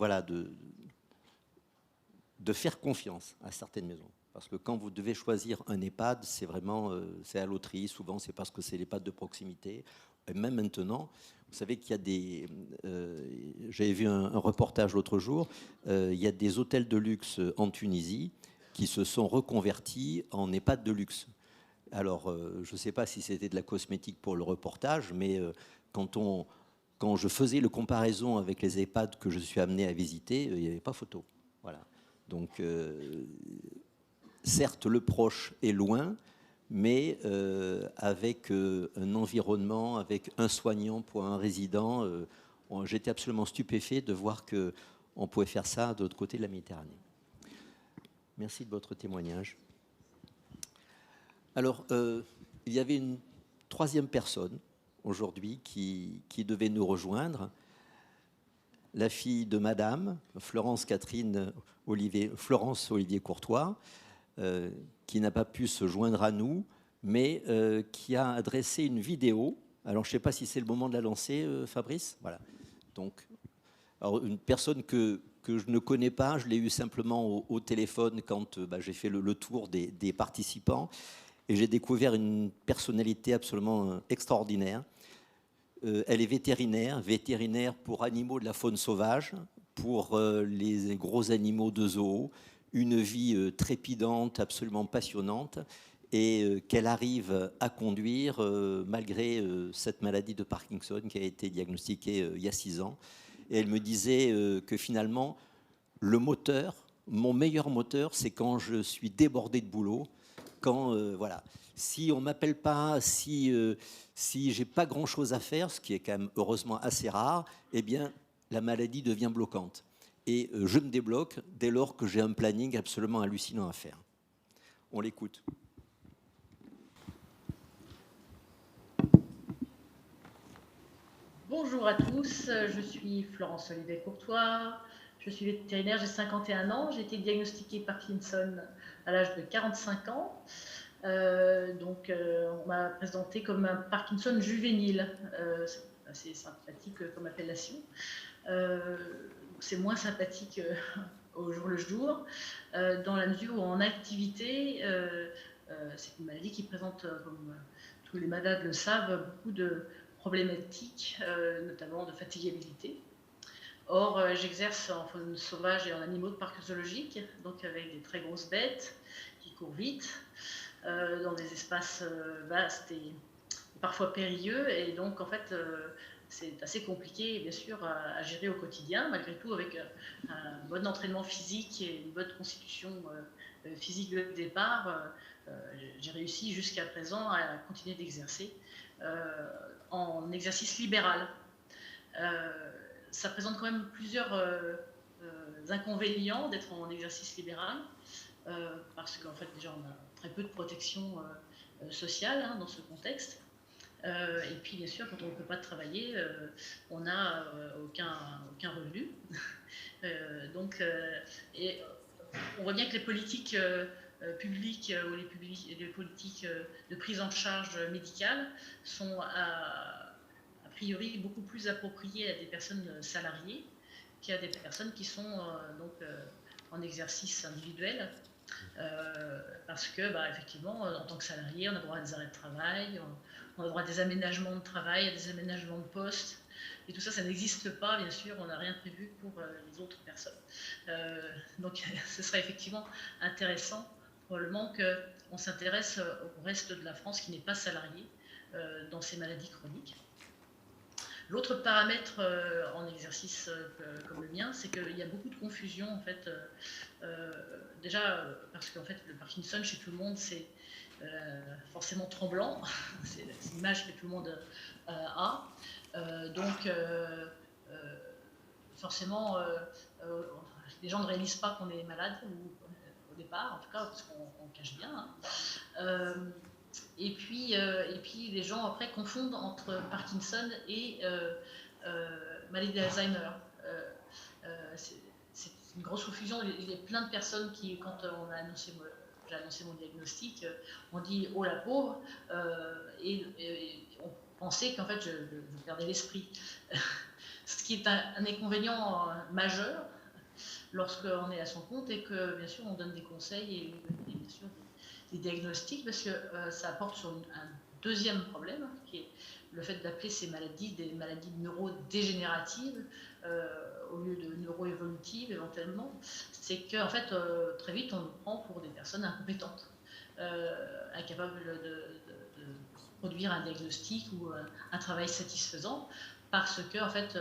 Speaker 2: faire confiance à certaines maisons. Parce que quand vous devez choisir un EHPAD, c'est vraiment c'est à loterie. Souvent, c'est parce que c'est l'EHPAD de proximité. Et même maintenant, vous savez qu'il y a des... j'avais vu un reportage l'autre jour. Il y a des hôtels de luxe en Tunisie qui se sont reconvertis en EHPAD de luxe. Alors, je ne sais pas si c'était de la cosmétique pour le reportage, mais quand je faisais le comparaison avec les EHPAD que je suis amené à visiter, il n'y avait pas photo. Voilà. Donc, certes, le proche est loin, mais avec un environnement, avec un soignant pour un résident, j'étais absolument stupéfait de voir qu'on pouvait faire ça de l'autre côté de la Méditerranée. Merci de votre témoignage. Alors, il y avait une troisième personne aujourd'hui qui devait nous rejoindre. La fille de Madame, Florence Olivier Courtois, qui n'a pas pu se joindre à nous, mais qui a adressé une vidéo. Alors, je ne sais pas si c'est le moment de la lancer, Fabrice. Voilà. Donc, alors, une personne que je ne connais pas, je l'ai eu simplement au téléphone quand j'ai fait le tour des participants, et j'ai découvert une personnalité absolument extraordinaire. Elle est vétérinaire pour animaux de la faune sauvage, pour les gros animaux de zoo, une vie trépidante, absolument passionnante, et qu'elle arrive à conduire malgré cette maladie de Parkinson qui a été diagnostiquée il y a 6 ans. Et elle me disait que finalement, mon meilleur moteur, c'est quand je suis débordé de boulot, quand voilà. Si on ne m'appelle pas, si j'ai pas grand-chose à faire, ce qui est quand même heureusement assez rare, eh bien, la maladie devient bloquante. Et je me débloque dès lors que j'ai un planning absolument hallucinant à faire. On l'écoute.
Speaker 5: Bonjour à tous, je suis Florence Olivier Courtois, je suis vétérinaire, j'ai 51 ans, j'ai été diagnostiquée Parkinson à l'âge de 45 ans. On m'a présenté comme un Parkinson juvénile. C'est assez sympathique comme appellation. C'est moins sympathique au jour le jour, dans la mesure où en activité, c'est une maladie qui présente, comme tous les malades le savent, beaucoup de problématiques, notamment de fatigabilité. Or, j'exerce en faune sauvage et en animaux de parc zoologique, donc avec des très grosses bêtes qui courent vite, dans des espaces vastes et parfois périlleux, et donc en fait c'est assez compliqué bien sûr à gérer au quotidien, malgré tout avec un bon entraînement physique et une bonne constitution physique de départ. J'ai réussi jusqu'à présent à continuer d'exercer en exercice libéral. Ça présente quand même plusieurs inconvénients d'être en exercice libéral, parce qu'en fait déjà on a très peu de protection sociale dans ce contexte. Et puis bien sûr, quand on ne peut pas travailler, on n'a aucun revenu. Et on voit bien que les politiques publiques ou les politiques de prise en charge médicale sont a priori beaucoup plus appropriées à des personnes salariées qu'à des personnes qui sont en exercice individuel. Parce que, effectivement, en tant que salarié, on a droit à des arrêts de travail, on a droit à des aménagements de travail, à des aménagements de poste. Et tout ça, ça n'existe pas, bien sûr, on n'a rien prévu pour les autres personnes. Donc, ce serait effectivement intéressant, probablement, qu'on s'intéresse au reste de la France qui n'est pas salarié dans ces maladies chroniques. L'autre paramètre en exercice comme le mien, c'est qu'il y a beaucoup de confusion, en fait. Déjà, parce qu'en fait, le Parkinson, chez tout le monde, c'est forcément tremblant. C'est l'image que tout le monde a. Forcément, les gens ne réalisent pas qu'on est malade, au départ, en tout cas, parce qu'on cache bien. Et puis, les gens, après, confondent entre Parkinson et maladie d'Alzheimer. C'est une grosse confusion. Il y a plein de personnes qui, quand j'ai annoncé mon diagnostic, ont dit « Oh la pauvre !» et on pensait qu'en fait, je perdais l'esprit. Ce qui est un inconvénient majeur lorsqu'on est à son compte et que, bien sûr, on donne des conseils et bien sûr, des diagnostics, parce que ça apporte sur un deuxième problème, qui est le fait d'appeler ces maladies des maladies neurodégénératives au lieu de neuroévolutives éventuellement. C'est qu'en fait, très vite, on nous prend pour des personnes incompétentes, incapables de produire un diagnostic ou un travail satisfaisant, parce que en fait,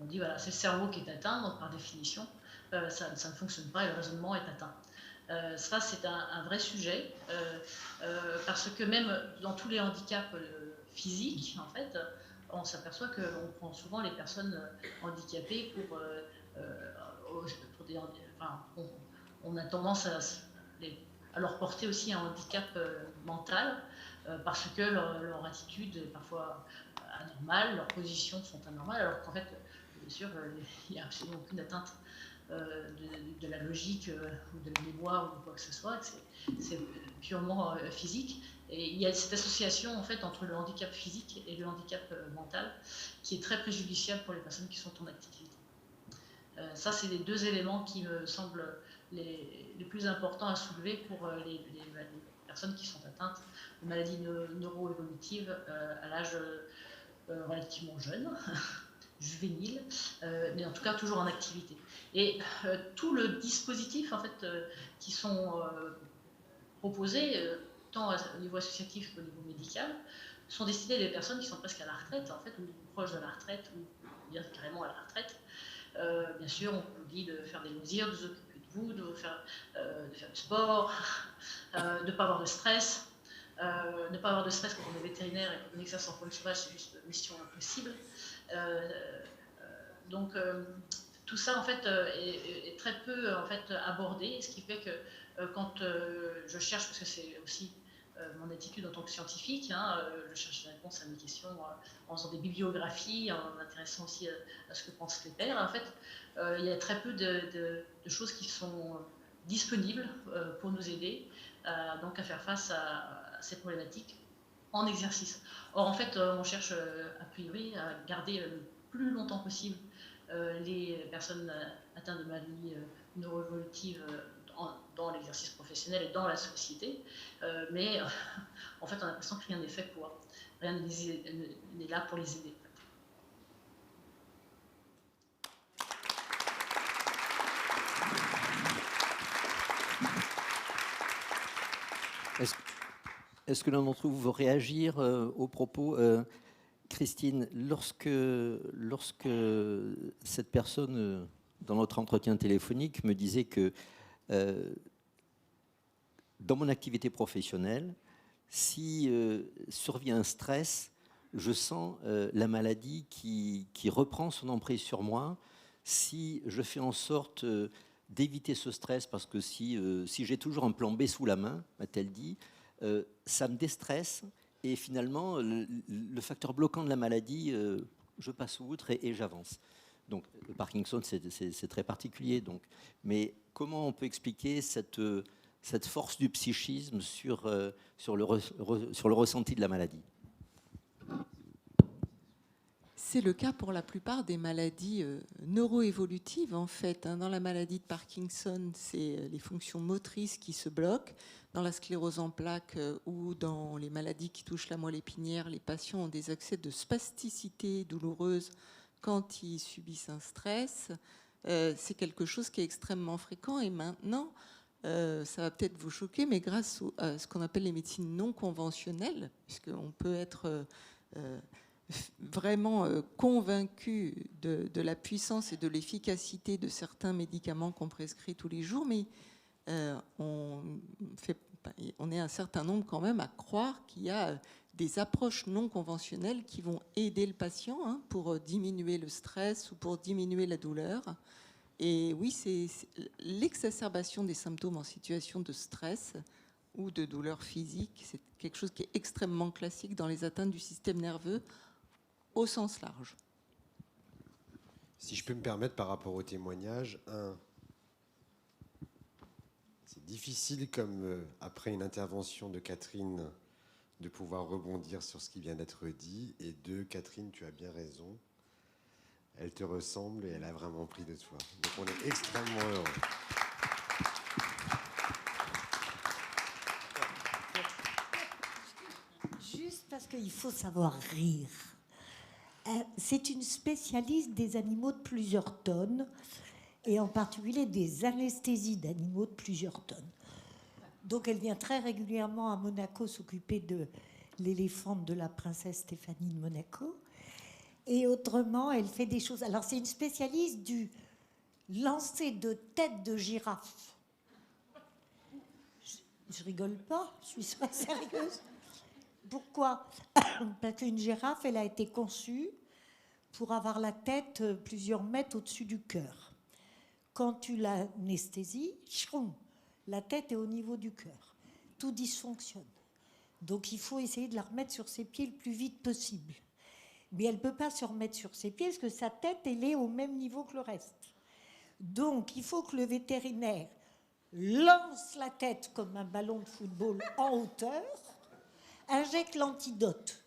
Speaker 5: on dit voilà, c'est le cerveau qui est atteint, donc par définition, ça ne fonctionne pas et le raisonnement est atteint. Ça, c'est un vrai sujet, parce que même dans tous les handicaps physiques, en fait, on s'aperçoit qu'on prend souvent les personnes handicapées on a tendance à leur porter aussi un handicap mental, parce que leur attitude est parfois anormale, leurs positions sont anormales, alors qu'en fait, bien sûr, il n'y a absolument aucune atteinte de la logique ou de la mémoire ou quoi que ce soit, c'est purement physique. Et il y a cette association en fait entre le handicap physique et le handicap mental qui est très préjudiciable pour les personnes qui sont en activité. Ça, c'est les deux éléments qui me semblent les plus importants à soulever pour les personnes qui sont atteintes de maladies neuroévolutives à l'âge relativement jeune, juvénile, mais en tout cas toujours en activité. Et tout le dispositif en fait, qui sont proposés, tant au niveau associatif qu'au niveau médical, sont destinés à des personnes qui sont presque à la retraite, en fait, ou proches de la retraite, ou bien carrément à la retraite. Bien sûr, on vous dit de faire des loisirs, de vous occuper de vous, de faire du sport, de ne pas avoir de stress. Ne pas avoir de stress quand on est vétérinaire et qu'on exerce en faune sauvage, c'est juste mission impossible. Tout ça en fait est très peu en fait abordé, ce qui fait que quand je cherche, parce que c'est aussi mon attitude en tant que scientifique, je cherche des réponses à mes questions en faisant des bibliographies, en m'intéressant aussi à ce que pensent les pairs. En fait, il y a très peu de choses qui sont disponibles pour nous aider donc à faire face à cette problématique en exercice. Or, en fait, on cherche a priori à garder le plus longtemps possible les personnes atteintes de maladies neuroévolutives dans l'exercice professionnel et dans la société, mais en fait, on a l'impression que rien n'est fait pour, rien n'est là pour les aider.
Speaker 2: Est-ce que l'un d'entre vous veut réagir aux propos Christine, lorsque cette personne, dans notre entretien téléphonique, me disait que dans mon activité professionnelle, si survient un stress, je sens la maladie qui reprend son emprise sur moi. Si je fais en sorte d'éviter ce stress, parce que si j'ai toujours un plan B sous la main, m'a-t-elle dit, ça me déstresse. Et finalement, le facteur bloquant de la maladie, je passe outre et j'avance. Donc, le Parkinson, c'est très particulier. Donc. Mais comment on peut expliquer cette force du psychisme sur le ressenti de la maladie?
Speaker 3: C'est le cas pour la plupart des maladies neuroévolutives, en fait. Dans la maladie de Parkinson, c'est les fonctions motrices qui se bloquent. Dans la sclérose en plaques ou dans les maladies qui touchent la moelle épinière, les patients ont des accès de spasticité douloureuse quand ils subissent un stress. C'est quelque chose qui est extrêmement fréquent. Et maintenant, ça va peut-être vous choquer, mais grâce à ce qu'on appelle les médecines non conventionnelles, puisqu'on peut être vraiment convaincu de la puissance et de l'efficacité de certains médicaments qu'on prescrit tous les jours, mais on est un certain nombre quand même à croire qu'il y a des approches non conventionnelles qui vont aider le patient pour diminuer le stress ou pour diminuer la douleur. Et oui, c'est l'exacerbation des symptômes en situation de stress ou de douleur physique. C'est quelque chose qui est extrêmement classique dans les atteintes du système nerveux au sens large.
Speaker 6: Si je peux me permettre par rapport au témoignage, c'est difficile comme après une intervention de Catherine de pouvoir rebondir sur ce qui vient d'être dit. Et deux, Catherine, tu as bien raison. Elle te ressemble et elle a vraiment pris de toi. Donc on est extrêmement heureux.
Speaker 7: Juste parce qu'il faut savoir rire. C'est une spécialiste des animaux de plusieurs tonnes, et en particulier des anesthésies d'animaux de plusieurs tonnes. Donc elle vient très régulièrement à Monaco s'occuper de l'éléphante de la princesse Stéphanie de Monaco. Et autrement, elle fait des choses. Alors c'est une spécialiste du lancer de tête de girafe. Je rigole pas, je suis très sérieuse. Pourquoi? Parce qu'une girafe, elle a été conçue pour avoir la tête plusieurs mètres au-dessus du cœur. Quand tu l'anesthésies, la tête est au niveau du cœur. Tout dysfonctionne. Donc il faut essayer de la remettre sur ses pieds le plus vite possible. Mais elle ne peut pas se remettre sur ses pieds parce que sa tête, elle est au même niveau que le reste. Donc il faut que le vétérinaire lance la tête comme un ballon de football en hauteur, injecte l'antidote,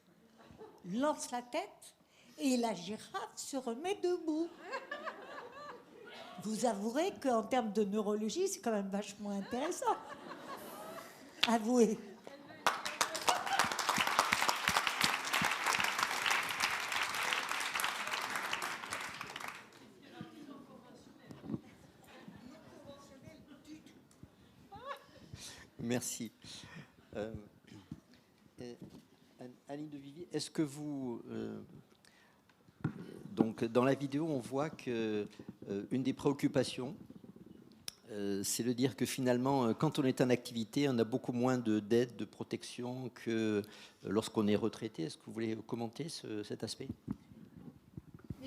Speaker 7: lance la tête et la girafe se remet debout. Vous avouerez qu'en termes de neurologie, c'est quand même vachement intéressant. Avouez.
Speaker 2: Merci. Annie de Vivier, est-ce que vous... donc, dans la vidéo, on voit que une des préoccupations, c'est de dire que finalement, quand on est en activité, on a beaucoup moins d'aide, de protection que lorsqu'on est retraité. Est-ce que vous voulez commenter cet aspect?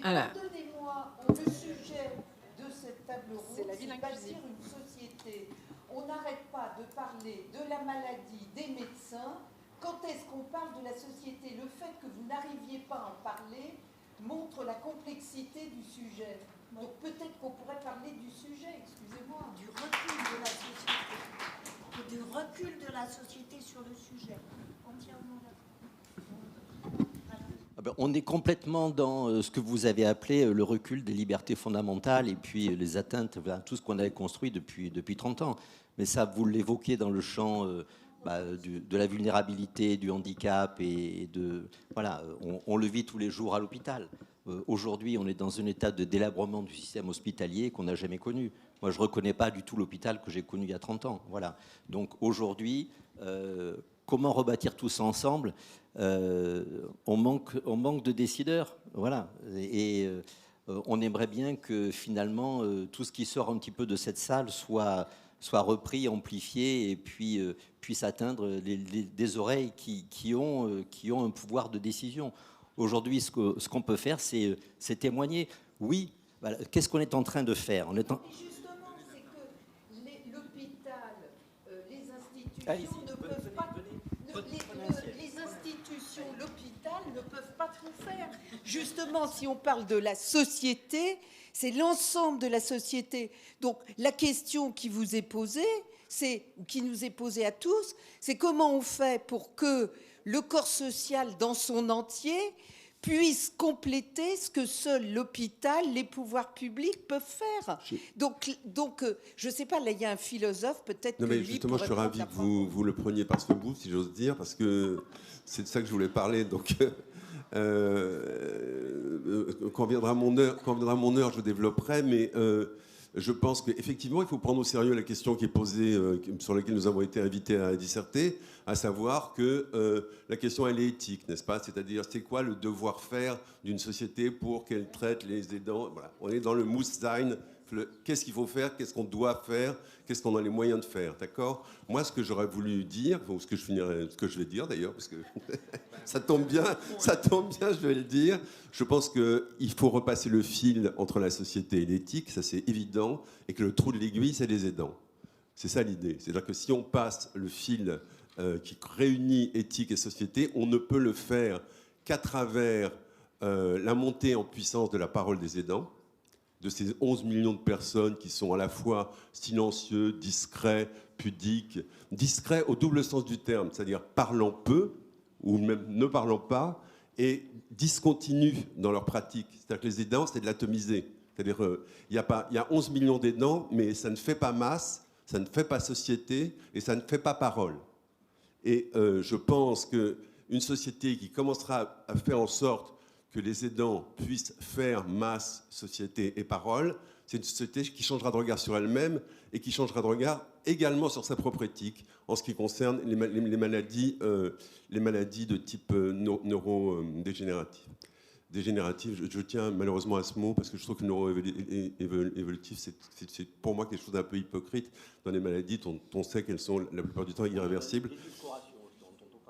Speaker 8: Pardonnez-moi, le sujet de cette table ronde, c'est bâtir une société. On n'arrête pas de parler de la maladie, des médecins. Quand est-ce qu'on parle de la société? Le fait que vous n'arriviez pas à en parler montre la complexité du sujet. Donc peut-être qu'on pourrait parler du sujet, excusez-moi.
Speaker 7: Du recul de la société. Du recul de la société sur le sujet. Entièrement d'accord.
Speaker 2: On est complètement dans ce que vous avez appelé le recul des libertés fondamentales et puis les atteintes à tout ce qu'on avait construit depuis 30 ans. Mais ça, vous l'évoquez dans le champ de la vulnérabilité, du handicap et de... Voilà, on le vit tous les jours à l'hôpital. Aujourd'hui, on est dans un état de délabrement du système hospitalier qu'on n'a jamais connu. Moi, je ne reconnais pas du tout l'hôpital que j'ai connu il y a 30 ans. Voilà. Donc aujourd'hui, comment rebâtir tout ça ensemble ? On manque de décideurs. Voilà. Et on aimerait bien que finalement, tout ce qui sort un petit peu de cette salle soit repris, amplifié et puis puisse atteindre des oreilles qui ont un pouvoir de décision. Aujourd'hui, ce qu'on peut faire, c'est témoigner. Oui, voilà. Qu'est-ce qu'on est en train de faire ?
Speaker 8: Mais justement, c'est que l'hôpital, les institutions ne peuvent pas... Les institutions, l'hôpital ne peuvent pas tout faire. Justement, si on parle de la société, c'est l'ensemble de la société. Donc, la question qui vous est posée, qui nous est posée à tous, c'est comment on fait pour que le corps social dans son entier puisse compléter ce que seul l'hôpital, les pouvoirs publics peuvent faire. Donc, je ne sais pas, là, il y a un philosophe, peut-être
Speaker 9: non, mais justement, je suis ravi que vous le preniez par ce bout, si j'ose dire, parce que c'est de ça que je voulais parler. Donc, quand viendra mon heure, je développerai, mais je pense qu'effectivement, il faut prendre au sérieux la question qui est posée, sur laquelle nous avons été invités à disserter, à savoir que la question, elle est éthique, n'est-ce pas ? C'est-à-dire, c'est quoi le devoir-faire d'une société pour qu'elle traite les aidants ? Voilà. On est dans le Muss-Sein. Qu'est-ce qu'il faut faire ? Qu'est-ce qu'on doit faire ? Qu'est-ce qu'on a les moyens de faire ? D'accord ? Moi, ce que j'aurais voulu dire, ou ce que je vais dire d'ailleurs, parce que ça tombe bien, je vais le dire. Je pense qu'il faut repasser le fil entre la société et l'éthique, ça c'est évident, et que le trou de l'aiguille, c'est les aidants. C'est ça l'idée. C'est-à-dire que si on passe le fil qui réunit éthique et société, on ne peut le faire qu'à travers la montée en puissance de la parole des aidants, de ces 11 millions de personnes qui sont à la fois silencieux, discrets, pudiques, discrets au double sens du terme, c'est-à-dire parlant peu ou même ne parlant pas, et discontinus dans leur pratique. C'est-à-dire que les aidants, c'est de l'atomiser. C'est-à-dire il y a 11 millions d'aidants, mais ça ne fait pas masse, ça ne fait pas société et ça ne fait pas parole. Et je pense qu'une société qui commencera à faire en sorte que les aidants puissent faire masse, société et parole, c'est une société qui changera de regard sur elle-même et qui changera de regard également sur sa propre éthique en ce qui concerne les maladies de type neurodégénératif. Je tiens malheureusement à ce mot parce que je trouve que le neuroévolutif, c'est pour moi quelque chose d'un peu hypocrite dans les maladies dont on sait qu'elles sont la plupart du temps irréversibles.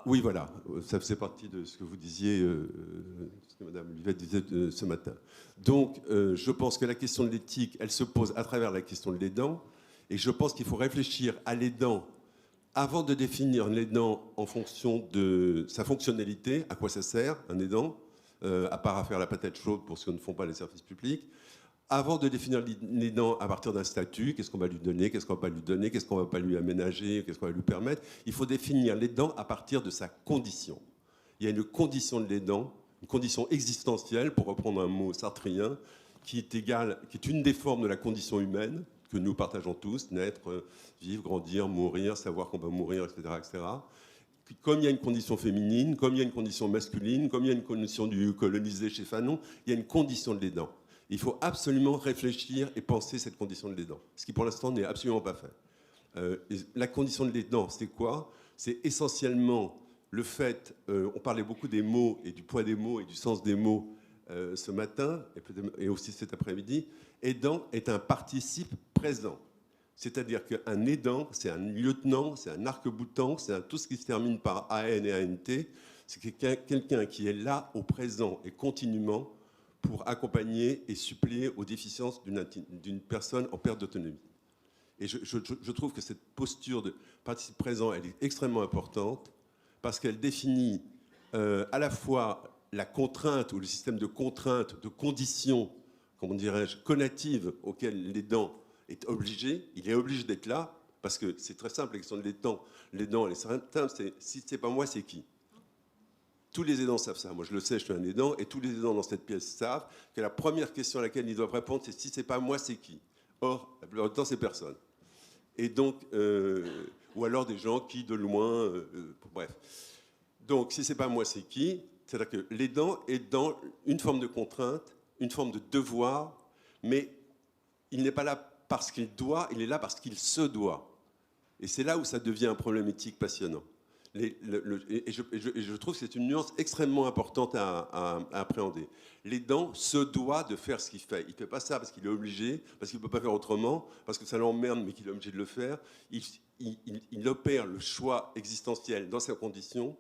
Speaker 9: Oui, voilà, ça faisait partie de ce que vous disiez, ce que Mme Livette disait ce matin. Donc, je pense que la question de l'éthique, elle se pose à travers la question de l'aidant, et je pense qu'il faut réfléchir à l'aidant avant de définir l'aidant en fonction de sa fonctionnalité, à quoi ça sert, un aidant, à part à faire la patate chaude pour ceux qui ne font pas les services publics, avant de définir l'aidant à partir d'un statut, qu'est-ce qu'on va lui donner, qu'est-ce qu'on va pas lui donner, qu'est-ce qu'on va pas lui aménager, qu'est-ce qu'on va lui permettre, il faut définir l'aidant à partir de sa condition. Il y a une condition de l'aidant, une condition existentielle, pour reprendre un mot sartrien, qui est une des formes de la condition humaine, que nous partageons tous, naître, vivre, grandir, mourir, savoir qu'on va mourir, etc., etc. Comme il y a une condition féminine, comme il y a une condition masculine, comme il y a une condition du colonisé chez Fanon, il y a une condition de l'aidant. Il faut absolument réfléchir et penser cette condition de l'aidant, ce qui pour l'instant n'est absolument pas fait. La condition de l'aidant, c'est quoi ? C'est essentiellement le fait, on parlait beaucoup des mots et du poids des mots et du sens des mots ce matin et aussi cet après-midi. Aidant est un participe présent. C'est-à-dire qu'un aidant, c'est un lieutenant, c'est un arc-boutant, c'est tout ce qui se termine par AN et ANT. C'est quelqu'un qui est là au présent et continuellement pour accompagner et suppléer aux déficiences d'une personne en perte d'autonomie. Et je trouve que cette posture de participe présent, elle est extrêmement importante parce qu'elle définit à la fois la contrainte ou le système de contraintes, de conditions, comment dirais-je, connatives auxquelles l'aidant est obligé. Il est obligé d'être là Parce que c'est très simple, la question de l'aidant, elle est simple, c'est si c'est pas moi, c'est qui? Tous les aidants savent ça. Moi, je le sais, je suis un aidant, et tous les aidants dans cette pièce savent que la première question à laquelle ils doivent répondre, c'est si c'est pas moi, c'est qui? Or, la plupart du temps, c'est personne. Et donc, ou alors des gens qui, de loin, bref. Donc, si c'est pas moi, c'est qui? C'est-à-dire que l'aidant est dans une forme de contrainte, une forme de devoir, mais il n'est pas là parce qu'il doit, il est là parce qu'il se doit. Et c'est là où ça devient un problème éthique passionnant. Et je trouve que c'est une nuance extrêmement importante à appréhender. L'aidant se doit de faire ce qu'il fait. Il ne fait pas ça parce qu'il est obligé, parce qu'il ne peut pas faire autrement, parce que ça l'emmerde, mais qu'il est obligé de le faire. Il opère le choix existentiel dans ses conditions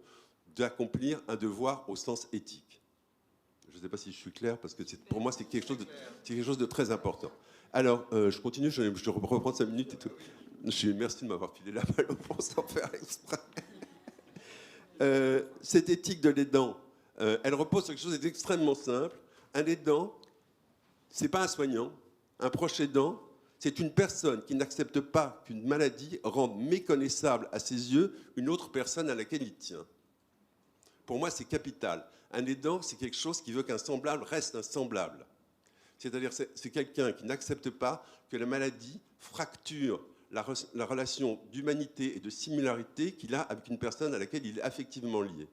Speaker 9: d'accomplir un devoir au sens éthique. Je ne sais pas si je suis clair, parce que pour moi, c'est quelque chose de très important. Alors, je continue, je reprends 5 minutes et tout. Merci de m'avoir filé la balle au fond sans faire exprès. Cette éthique de l'aidant, elle repose sur quelque chose d'extrêmement simple. Un aidant, ce n'est pas un soignant. Un proche aidant, c'est une personne qui n'accepte pas qu'une maladie rende méconnaissable à ses yeux une autre personne à laquelle il tient. Pour moi, c'est capital. Un aidant, c'est quelque chose qui veut qu'un semblable reste un semblable. C'est-à-dire, c'est quelqu'un qui n'accepte pas que la maladie fracture la relation d'humanité et de similarité qu'il a avec une personne à laquelle il est affectivement lié.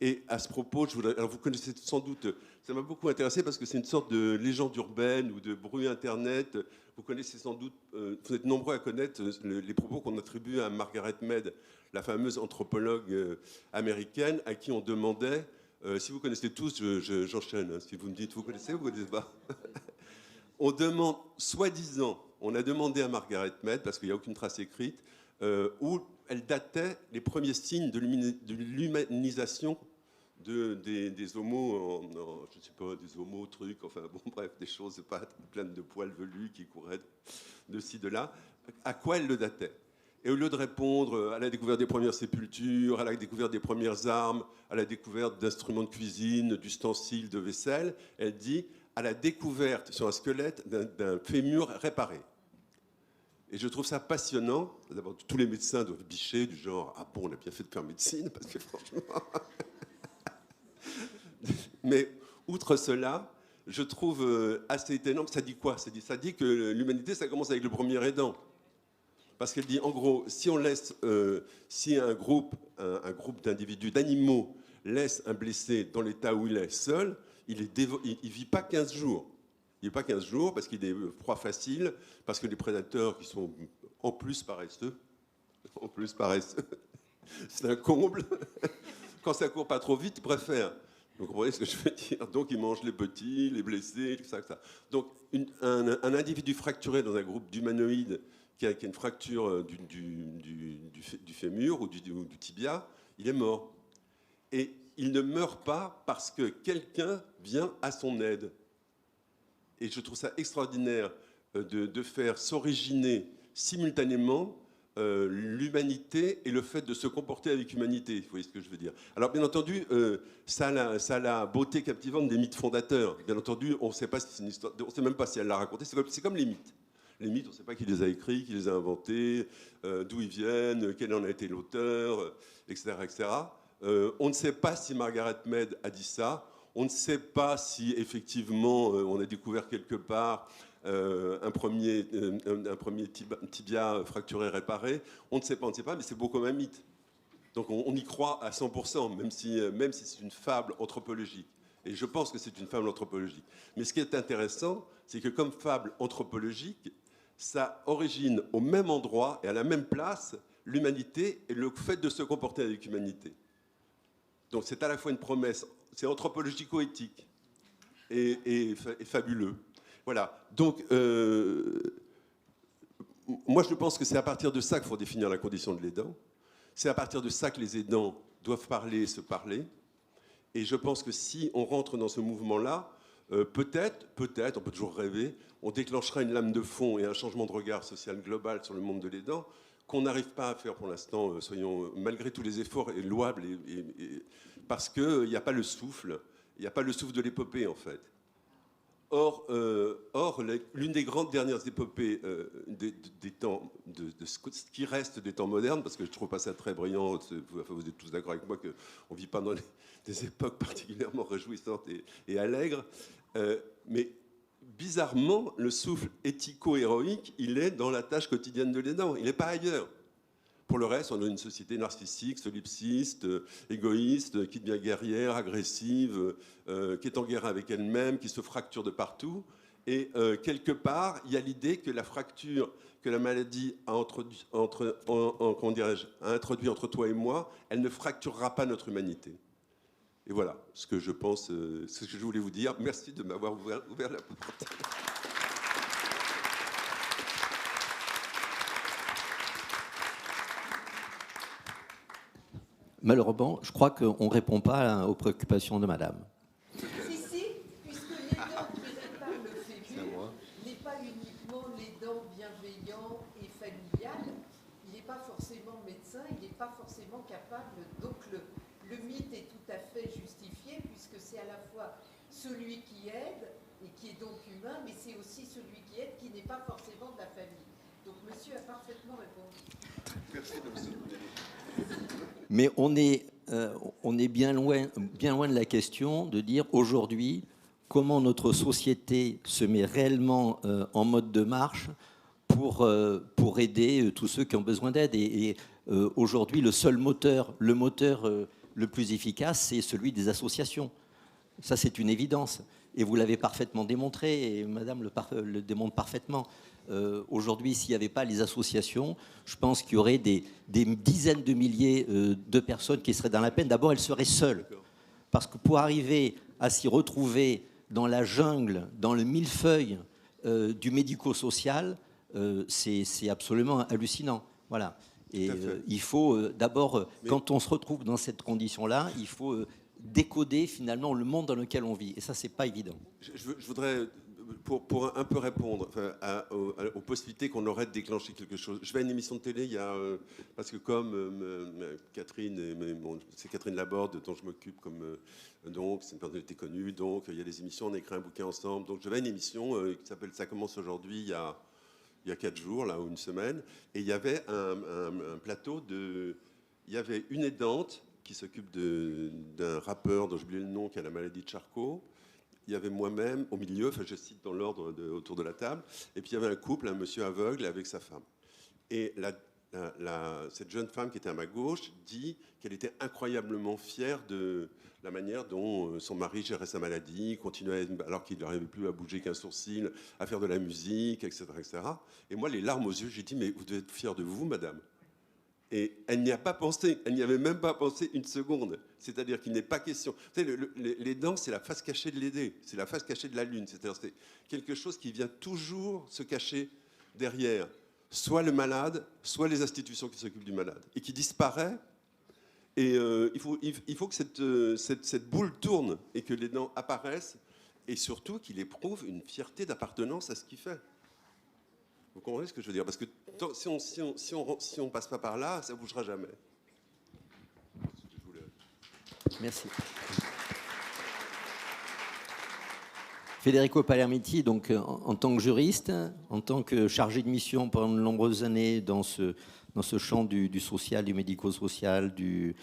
Speaker 9: Et à ce propos, alors vous connaissez sans doute, ça m'a beaucoup intéressé parce que c'est une sorte de légende urbaine ou de bruit Internet. Vous connaissez sans doute, vous êtes nombreux à connaître les propos qu'on attribue à Margaret Mead, la fameuse anthropologue américaine, à qui on demandait, si vous connaissez tous, j'enchaîne, hein, si vous me dites, vous connaissez ou vous ne connaissez pas? On demande, soi-disant, on a demandé à Margaret Mead, parce qu'il n'y a aucune trace écrite, où elle datait les premiers signes de l'humanisation des homos, je ne sais pas, des homos trucs, enfin bon, bref, des choses pas pleines de poils velus qui couraient de ci, de là. À quoi elle le datait? Et au lieu de répondre à la découverte des premières sépultures, à la découverte des premières armes, à la découverte d'instruments de cuisine, d'ustensiles, de vaisselle, elle dit à la découverte sur un squelette d'un fémur réparé. Et je trouve ça passionnant. D'abord, tous les médecins doivent bicher du genre « Ah bon, on a bien fait de faire médecine » parce que franchement... Mais outre cela, je trouve assez étonnant. Ça dit quoi? Ça dit que l'humanité, ça commence avec le premier aidant. Parce qu'elle dit, en gros, si on laisse, si un groupe d'individus, d'animaux, laisse un blessé dans l'état où il est seul, il ne vit pas 15 jours. Il n'est pas 15 jours parce qu'il est proie facile, parce que les prédateurs qui sont en plus paresseux, c'est un comble. Quand ça court pas trop vite, ils préfèrent. Donc, vous voyez ce que je veux dire? Donc, ils mangent les petits, les blessés, tout ça. Donc, un individu fracturé dans un groupe d'humanoïdes qui a une fracture du fémur ou du tibia, il est mort. Et il ne meurt pas parce que quelqu'un vient à son aide. Et je trouve ça extraordinaire de faire s'originer simultanément l'humanité et le fait de se comporter avec humanité. Vous voyez ce que je veux dire? Alors, bien entendu, ça a la beauté captivante des mythes fondateurs. Bien entendu, on ne sait pas si c'est une histoire, on ne sait même pas si elle l'a raconté. C'est comme les mythes. Les mythes, on ne sait pas qui les a écrits, qui les a inventés, d'où ils viennent, quel en a été l'auteur, etc., etc. On ne sait pas si Margaret Mead a dit ça. On ne sait pas si, effectivement, on a découvert quelque part un premier tibia fracturé réparé. On ne sait pas, mais c'est beau comme un mythe. Donc on y croit à 100%, même si c'est une fable anthropologique. Et je pense que c'est une fable anthropologique. Mais ce qui est intéressant, c'est que comme fable anthropologique, ça origine au même endroit et à la même place l'humanité et le fait de se comporter avec l'humanité. Donc c'est à la fois une promesse, c'est anthropologico-éthique et fabuleux. Voilà. Donc, moi je pense que c'est à partir de ça qu'il faut définir la condition de l'aidant. C'est à partir de ça que les aidants doivent parler et se parler. Et je pense que si on rentre dans ce mouvement-là, peut-être, on peut toujours rêver, on déclenchera une lame de fond et un changement de regard social global sur le monde de l'aidant qu'on n'arrive pas à faire pour l'instant, malgré tous les efforts louables, parce qu'il n'y a pas le souffle, de l'épopée en fait. L'une des grandes dernières épopées des temps, de ce qui reste des temps modernes, parce que je trouve pas ça très brillant, vous êtes tous d'accord avec moi qu'on ne vit pas dans des époques particulièrement réjouissantes et allègres, mais bizarrement, le souffle éthico-héroïque, il est dans la tâche quotidienne de l'aidant, il n'est pas ailleurs. Pour le reste, on a une société narcissique, solipsiste, égoïste, qui devient guerrière, agressive, qui est en guerre avec elle-même, qui se fracture de partout. Et quelque part, il y a l'idée que la fracture que la maladie a introduit entre toi et moi, elle ne fracturera pas notre humanité. Et voilà ce que je pense, ce que je voulais vous dire. Merci de m'avoir ouvert la porte.
Speaker 2: Malheureusement, je crois qu'on ne répond pas aux préoccupations de madame.
Speaker 8: Si, puisque l'aidant traité par le FEMU n'est pas uniquement l'aidant bienveillant et familial, il n'est pas forcément médecin, il n'est pas forcément capable. Donc le mythe est tout à fait justifié, puisque c'est à la fois celui qui aide et qui est donc humain, mais c'est aussi celui qui aide qui n'est pas forcément de la famille. Donc monsieur a parfaitement répondu.
Speaker 9: Merci de me soutenir.
Speaker 2: Mais on est bien loin de la question de dire aujourd'hui comment notre société se met réellement en mode de marche pour aider tous ceux qui ont besoin d'aide. Et aujourd'hui, le moteur le plus efficace, c'est celui des associations. Ça, c'est une évidence. Et vous l'avez parfaitement démontré, et madame le démontre parfaitement. Aujourd'hui, s'il n'y avait pas les associations, je pense qu'il y aurait des dizaines de milliers de personnes qui seraient dans la peine. D'abord, elles seraient seules. Parce que pour arriver à s'y retrouver dans la jungle, dans le millefeuille du médico-social, c'est absolument hallucinant. Voilà. Et il faut d'abord, quand on se retrouve dans cette condition-là, il faut décoder finalement le monde dans lequel on vit. Et ça, c'est pas évident.
Speaker 9: Je voudrais, pour un peu répondre aux possibilités qu'on aurait de déclencher quelque chose. Je vais à une émission de télé, parce que comme Catherine, c'est Catherine Laborde dont je m'occupe, donc c'est une personnalité connue, donc il y a des émissions, on a écrit un bouquin ensemble. Donc je vais à une émission qui s'appelle Ça commence aujourd'hui, il y a 4 jours, là, ou une semaine, et il y avait un plateau il y avait une aidante qui s'occupe d'un rappeur dont j'ai oublié le nom, qui a la maladie de Charcot. Il y avait moi-même au milieu, enfin je cite dans l'ordre autour de la table, et puis il y avait un couple, un monsieur aveugle avec sa femme. Et cette jeune femme qui était à ma gauche dit qu'elle était incroyablement fière de la manière dont son mari gérait sa maladie, continuait, alors qu'il n'arrivait plus à bouger qu'un sourcil, à faire de la musique, etc., etc. Et moi, les larmes aux yeux, j'ai dit, mais vous devez être fière de vous, madame. Et elle n'y a pas pensé, elle n'y avait même pas pensé une seconde. C'est-à-dire qu'il n'est pas question. Vous savez, les dents, c'est la face cachée de l'aider, c'est la face cachée de la lune. C'est-à-dire c'est quelque chose qui vient toujours se cacher derrière, soit le malade, soit les institutions qui s'occupent du malade, et qui disparaît. Et il faut que cette boule tourne et que les dents apparaissent, et surtout qu'il éprouve une fierté d'appartenance à ce qu'il fait. Vous comprenez ce que je veux dire? Parce que si on passe pas par là, ça ne bougera jamais.
Speaker 2: Merci. Federico Palermiti, donc, en tant que juriste, en tant que chargé de mission pendant de nombreuses années dans ce champ du social, du médico-social, du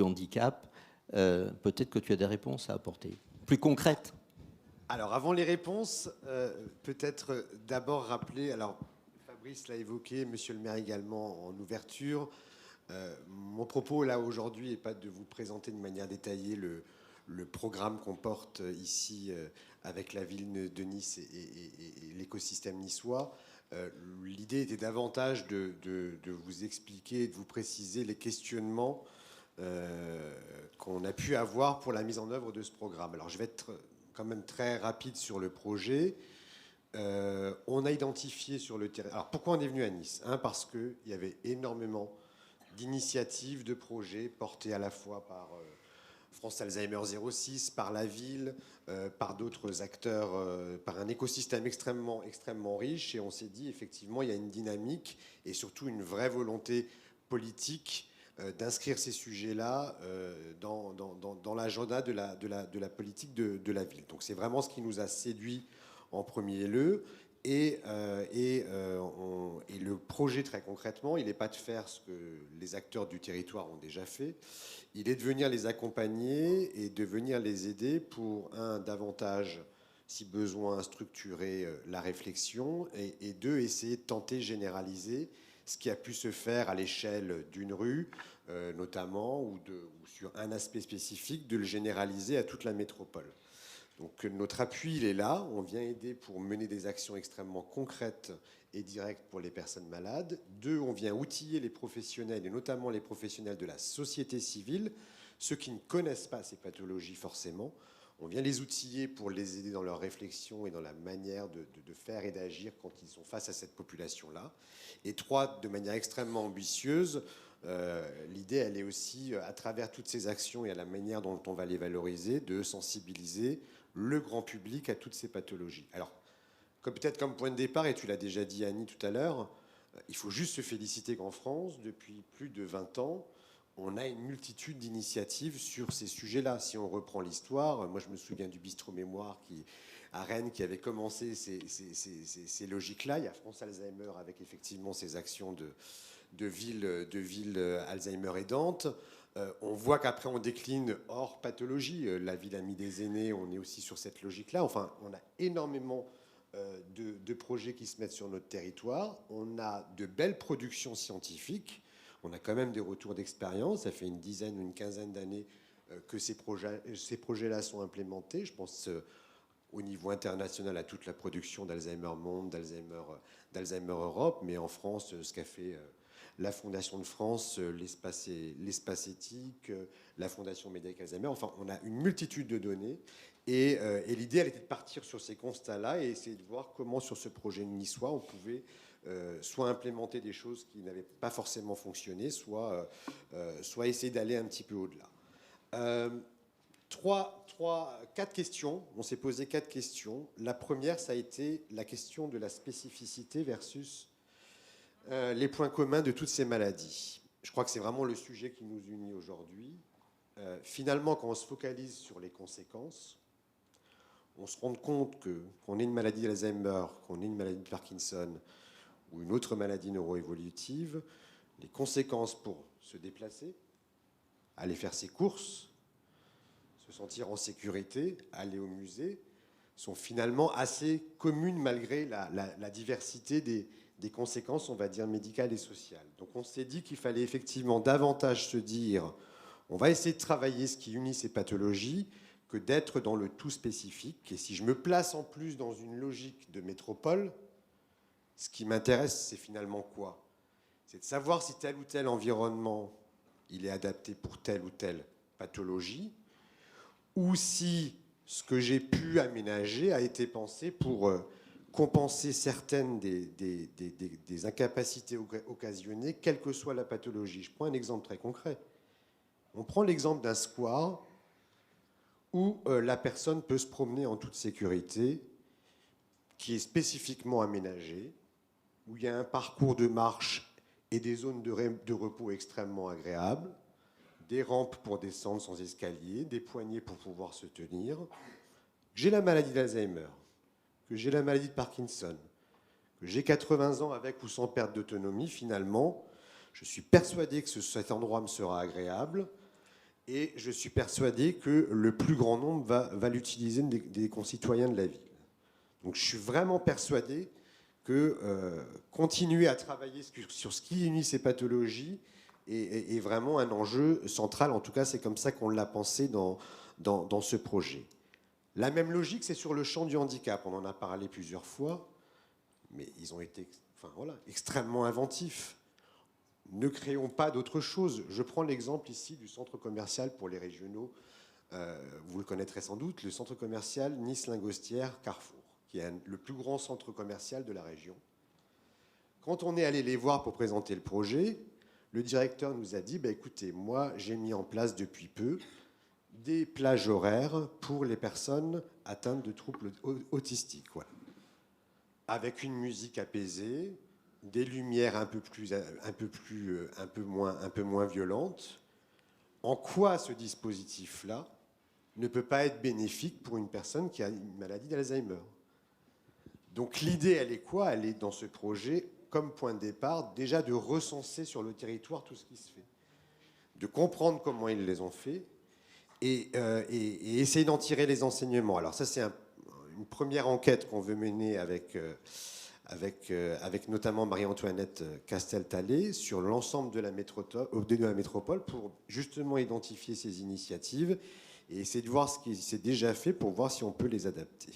Speaker 2: handicap, peut-être que tu as des réponses à apporter, plus concrètes.
Speaker 6: Alors, avant les réponses, peut-être d'abord rappeler, alors Fabrice l'a évoqué, monsieur le maire également en ouverture, mon propos là aujourd'hui n'est pas de vous présenter de manière détaillée le programme qu'on porte ici avec la ville de Nice et l'écosystème niçois. L'idée était davantage de vous expliquer, de vous préciser les questionnements qu'on a pu avoir pour la mise en œuvre de ce programme. Alors je vais être quand même très rapide sur le projet. On a identifié sur le terrain... Alors pourquoi on est venu à Nice? Parce qu'il y avait énormément d'initiatives, de projets portés à la fois par France Alzheimer 06, par la ville, par d'autres acteurs, par un écosystème extrêmement riche. Et on s'est dit, effectivement, il y a une dynamique et surtout une vraie volonté politique d'inscrire ces sujets-là dans l'agenda de la politique de la ville. Donc c'est vraiment ce qui nous a séduit en premier lieu. Et le projet, très concrètement, il n'est pas de faire ce que les acteurs du territoire ont déjà fait, il est de venir les accompagner et de venir les aider pour, davantage, si besoin, structurer la réflexion, et deux, essayer de tenter de généraliser ce qui a pu se faire à l'échelle d'une rue, notamment, ou sur un aspect spécifique, de le généraliser à toute la métropole. Donc notre appui, il est là. On vient aider pour mener des actions extrêmement concrètes et directes pour les personnes malades. Deux, on vient outiller les professionnels, et notamment les professionnels de la société civile, ceux qui ne connaissent pas ces pathologies forcément. On vient les outiller pour les aider dans leur réflexion et dans la manière de faire et d'agir quand ils sont face à cette population-là. Et trois, de manière extrêmement ambitieuse, l'idée, elle est aussi, à travers toutes ces actions et à la manière dont on va les valoriser, de sensibiliser le grand public à toutes ces pathologies. Alors, peut-être comme point de départ, et tu l'as déjà dit Annie tout à l'heure, il faut juste se féliciter qu'en France, depuis plus de 20 ans, on a une multitude d'initiatives sur ces sujets-là. Si on reprend l'histoire, moi je me souviens du Bistrot Mémoire à Rennes qui avait commencé ces logiques-là. Il y a France Alzheimer avec effectivement ces actions de ville Alzheimer aidante. On voit qu'après on décline hors pathologie. La ville a mis des aînés, on est aussi sur cette logique-là. Enfin, on a énormément de projets qui se mettent sur notre territoire. On a de belles productions scientifiques. On a quand même des retours d'expérience. Ça fait une dizaine ou une quinzaine d'années que ces projets-là sont implémentés. Je pense au niveau international à toute la production d'Alzheimer Monde, d'Alzheimer Europe, mais en France, ce qu'a fait la Fondation de France, l'espace éthique, la Fondation Médéric Alzheimer. Enfin, on a une multitude de données. Et l'idée, elle était de partir sur ces constats-là et essayer de voir comment, sur ce projet niçois, on pouvait soit implémenter des choses qui n'avaient pas forcément fonctionné, soit essayer d'aller un petit peu au-delà. Quatre questions. On s'est posé 4 questions. La première, ça a été la question de la spécificité versus les points communs de toutes ces maladies. Je crois que c'est vraiment le sujet qui nous unit aujourd'hui. Finalement, quand on se focalise sur les conséquences, on se rend compte qu'on ait une maladie d'Alzheimer, qu'on ait une maladie de Parkinson ou une autre maladie neuroévolutive, les conséquences pour se déplacer, aller faire ses courses, se sentir en sécurité, aller au musée, sont finalement assez communes malgré la diversité des conséquences, on va dire, médicales et sociales. Donc on s'est dit qu'il fallait effectivement davantage se dire, on va essayer de travailler ce qui unit ces pathologies, que d'être dans le tout spécifique. Et si je me place en plus dans une logique de métropole, ce qui m'intéresse, c'est finalement quoi? C'est de savoir si tel ou tel environnement, il est adapté pour telle ou telle pathologie, ou si ce que j'ai pu aménager a été pensé pour compenser certaines des incapacités occasionnées, quelle que soit la pathologie. Je prends un exemple très concret. On prend l'exemple d'un square où la personne peut se promener en toute sécurité, qui est spécifiquement aménagé, où il y a un parcours de marche et des zones de repos extrêmement agréables, des rampes pour descendre sans escalier, des poignées pour pouvoir se tenir. J'ai la maladie d'Alzheimer, que j'ai la maladie de Parkinson, que j'ai 80 ans avec ou sans perte d'autonomie, finalement, je suis persuadé que cet endroit me sera agréable et je suis persuadé que le plus grand nombre va l'utiliser des concitoyens de la ville. Donc je suis vraiment persuadé que continuer à travailler sur ce qui unit ces pathologies est vraiment un enjeu central. En tout cas, c'est comme ça qu'on l'a pensé dans ce projet. La même logique, c'est sur le champ du handicap. On en a parlé plusieurs fois, mais ils ont été extrêmement inventifs. Ne créons pas d'autre chose. Je prends l'exemple ici du centre commercial pour les régionaux. Vous le connaîtrez sans doute, le centre commercial Nice-Lingostière Carrefour, qui est le plus grand centre commercial de la région. Quand on est allé les voir pour présenter le projet, le directeur nous a dit, écoutez, moi j'ai mis en place depuis peu des plages horaires pour les personnes atteintes de troubles autistiques. Voilà. Avec une musique apaisée, des lumières un peu moins violentes, en quoi ce dispositif-là ne peut pas être bénéfique pour une personne qui a une maladie d'Alzheimer? Donc l'idée, elle est quoi? Elle est dans ce projet, comme point de départ, déjà de recenser sur le territoire tout ce qui se fait, de comprendre comment ils les ont fait et essayer d'en tirer les enseignements. Alors ça, c'est une première enquête qu'on veut mener avec notamment Marie-Antoinette Castel-Tallet sur l'ensemble de la métropole pour justement identifier ces initiatives et essayer de voir ce qui s'est déjà fait pour voir si on peut les adapter.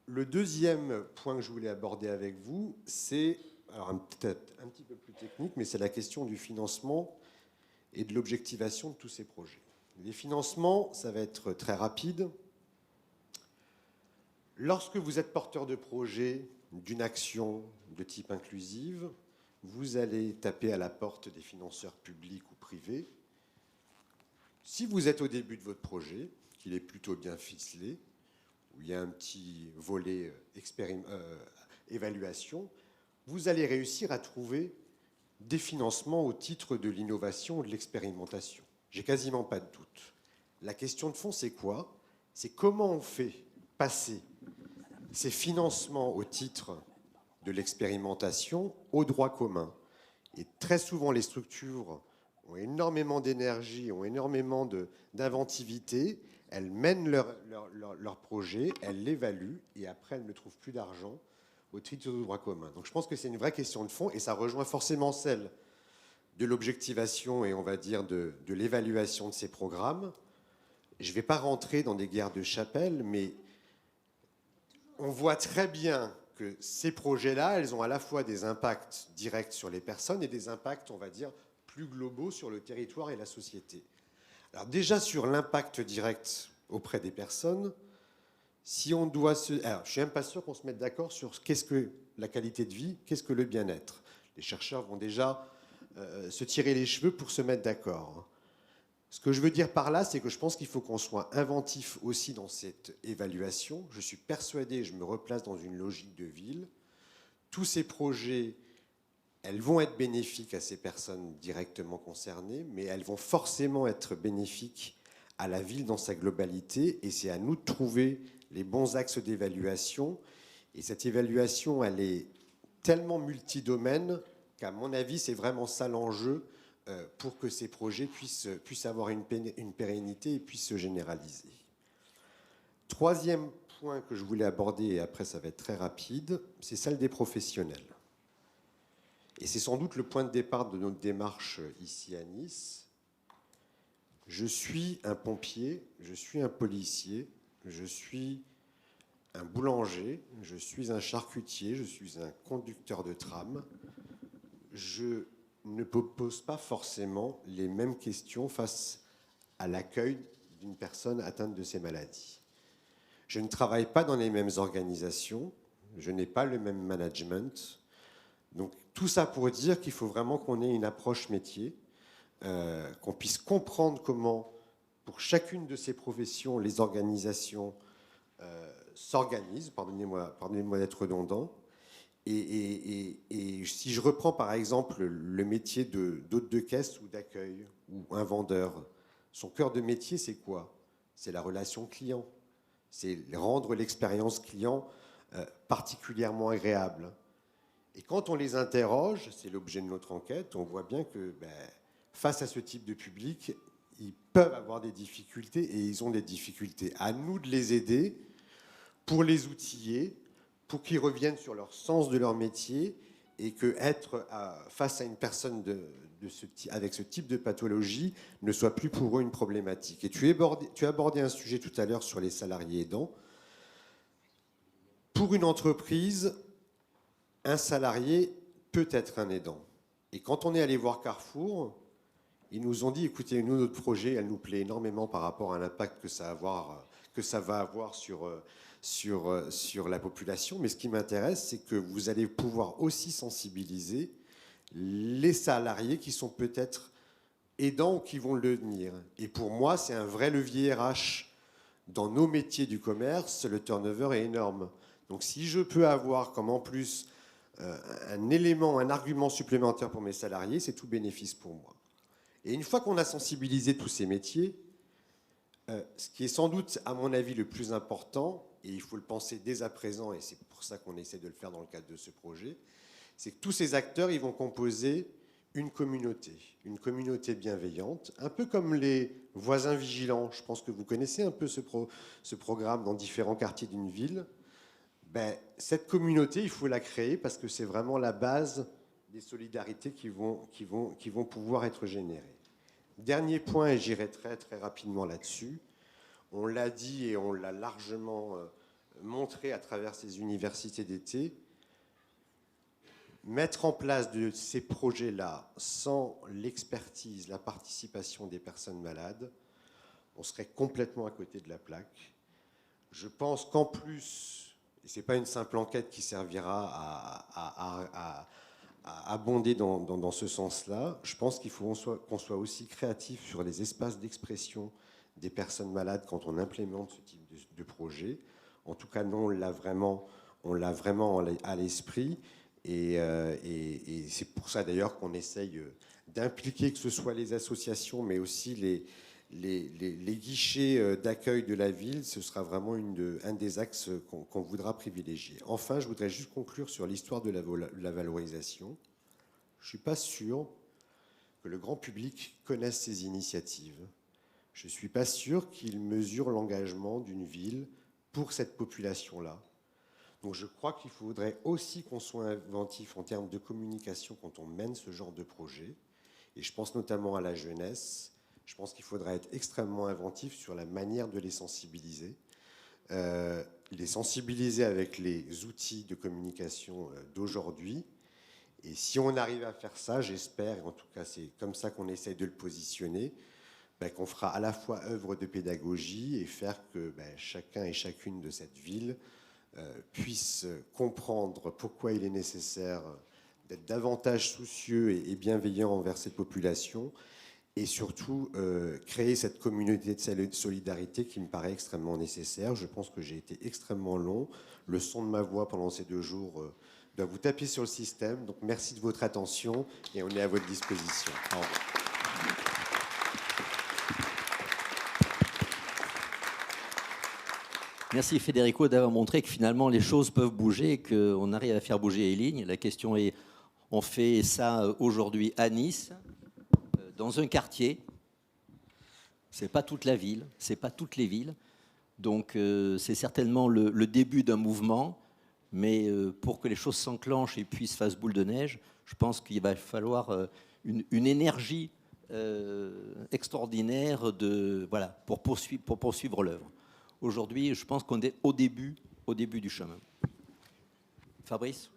Speaker 6: Le deuxième point que je voulais aborder avec vous, c'est, alors peut-être un petit peu plus technique, mais c'est la question du financement et de l'objectivation de tous ces projets. Les financements, ça va être très rapide. Lorsque vous êtes porteur de projet, d'une action de type inclusive, vous allez taper à la porte des financeurs publics ou privés. Si vous êtes au début de votre projet, qu'il est plutôt bien ficelé, où il y a un petit volet évaluation, vous allez réussir à trouver des financements au titre de l'innovation ou de l'expérimentation. J'ai quasiment pas de doute. La question de fond, c'est quoi? C'est comment on fait passer ces financements au titre de l'expérimentation au droit commun. Et très souvent, les structures ont énormément d'énergie, ont énormément d'inventivité, elles mènent leur projet, elles l'évaluent, et après, elles ne trouvent plus d'argent au titre du droit commun. Donc je pense que c'est une vraie question de fond, et ça rejoint forcément celle de l'objectivation et on va dire de l'évaluation de ces programmes. Je ne vais pas rentrer dans des guerres de chapelle, mais on voit très bien que ces projets-là, elles ont à la fois des impacts directs sur les personnes et des impacts, on va dire, plus globaux sur le territoire et la société. Alors déjà sur l'impact direct auprès des personnes, si on doit alors, je suis même pas sûr qu'on se mette d'accord sur qu'est-ce que la qualité de vie, qu'est-ce que le bien-être. Les chercheurs vont déjà se tirer les cheveux pour se mettre d'accord. Ce que je veux dire par là, c'est que je pense qu'il faut qu'on soit inventif aussi dans cette évaluation. Je suis persuadé, je me replace dans une logique de ville. Tous ces projets, elles vont être bénéfiques à ces personnes directement concernées, mais elles vont forcément être bénéfiques à la ville dans sa globalité. Et c'est à nous de trouver les bons axes d'évaluation. Et cette évaluation, elle est tellement multidomaine qu'à mon avis, c'est vraiment ça l'enjeu pour que ces projets puissent avoir une pérennité et puissent se généraliser. Troisième point que je voulais aborder, et après ça va être très rapide, c'est celle des professionnels. Et c'est sans doute le point de départ de notre démarche ici à Nice. Je suis un pompier, je suis un policier, je suis un boulanger, je suis un charcutier, je suis un conducteur de tram. Je ne pose pas forcément les mêmes questions face à l'accueil d'une personne atteinte de ces maladies. Je ne travaille pas dans les mêmes organisations, je n'ai pas le même management. Donc tout ça pour dire qu'il faut vraiment qu'on ait une approche métier, qu'on puisse comprendre comment, pour chacune de ces professions, les organisations s'organisent, pardonnez-moi d'être redondant. Et si je reprends par exemple le métier d'hôte de caisse ou d'accueil ou un vendeur, son cœur de métier c'est quoi? C'est la relation client, c'est rendre l'expérience client particulièrement agréable. Et quand on les interroge, c'est l'objet de notre enquête, on voit bien que face à ce type de public, ils peuvent avoir des difficultés et ils ont des difficultés. À nous de les aider pour les outiller, pour qu'ils reviennent sur leur sens de leur métier et que être face à une personne avec ce type de pathologie ne soit plus pour eux une problématique. Et tu as abordé un sujet tout à l'heure sur les salariés aidants. Pour une entreprise, un salarié peut être un aidant. Et quand on est allé voir Carrefour, ils nous ont dit, écoutez, nous, notre projet, elle nous plaît énormément par rapport à l'impact que ça va avoir sur la population. Mais ce qui m'intéresse, c'est que vous allez pouvoir aussi sensibiliser les salariés qui sont peut-être aidants ou qui vont le devenir. Et pour moi, c'est un vrai levier RH. Dans nos métiers du commerce, le turnover est énorme. Donc si je peux avoir comme en plus un élément, un argument supplémentaire pour mes salariés, c'est tout bénéfice pour moi. Et une fois qu'on a sensibilisé tous ces métiers, ce qui est sans doute, à mon avis, le plus important, et il faut le penser dès à présent, et c'est pour ça qu'on essaie de le faire dans le cadre de ce projet, c'est que tous ces acteurs, ils vont composer une communauté bienveillante, un peu comme les voisins vigilants. Je pense que vous connaissez un peu ce programme dans différents quartiers d'une ville. Cette communauté, il faut la créer parce que c'est vraiment la base des solidarités qui vont pouvoir être générées. Dernier point, et j'irai très, très rapidement là-dessus. On l'a dit et on l'a largement montré à travers ces universités d'été. Mettre en place de ces projets-là sans l'expertise, la participation des personnes malades, on serait complètement à côté de la plaque. Je pense qu'en plus, et ce n'est pas une simple enquête qui servira à abonder dans ce sens-là, je pense qu'il faut qu'on soit aussi créatif sur les espaces d'expression des personnes malades quand on implémente ce type de projet. En tout cas, nous, on l'a vraiment à l'esprit. Et c'est pour ça d'ailleurs qu'on essaye d'impliquer que ce soit les associations, mais aussi les guichets d'accueil de la ville. Ce sera vraiment un des axes qu'on voudra privilégier. Enfin, je voudrais juste conclure sur l'histoire de la valorisation. Je ne suis pas sûr que le grand public connaisse ces initiatives. Je ne suis pas sûr qu'il mesure l'engagement d'une ville pour cette population-là. Donc je crois qu'il faudrait aussi qu'on soit inventif en termes de communication quand on mène ce genre de projet. Et je pense notamment à la jeunesse. Je pense qu'il faudra être extrêmement inventif sur la manière de les sensibiliser. Les sensibiliser avec les outils de communication d'aujourd'hui. Et si on arrive à faire ça, j'espère, et en tout cas c'est comme ça qu'on essaye de le positionner, qu'on fera à la fois œuvre de pédagogie et faire que chacun et chacune de cette ville puisse comprendre pourquoi il est nécessaire d'être davantage soucieux et bienveillant envers cette population et surtout créer cette communauté de solidarité qui me paraît extrêmement nécessaire. Je pense que j'ai été extrêmement long. Le son de ma voix pendant ces 2 jours doit vous taper sur le système. Donc merci de votre attention et on est à votre disposition. Au revoir.
Speaker 2: Merci Federico d'avoir montré que finalement les choses peuvent bouger et qu'on arrive à faire bouger les lignes. La question est, on fait ça aujourd'hui à Nice, dans un quartier. C'est pas toute la ville, c'est pas toutes les villes. Donc c'est certainement le début d'un mouvement, mais pour que les choses s'enclenchent et puis se fassent boule de neige, je pense qu'il va falloir une énergie extraordinaire pour poursuivre l'œuvre. Aujourd'hui, je pense qu'on est au début du chemin. Fabrice ?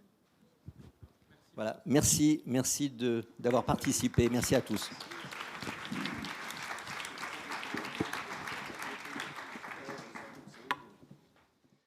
Speaker 2: Voilà. Merci d'avoir participé. Merci à tous.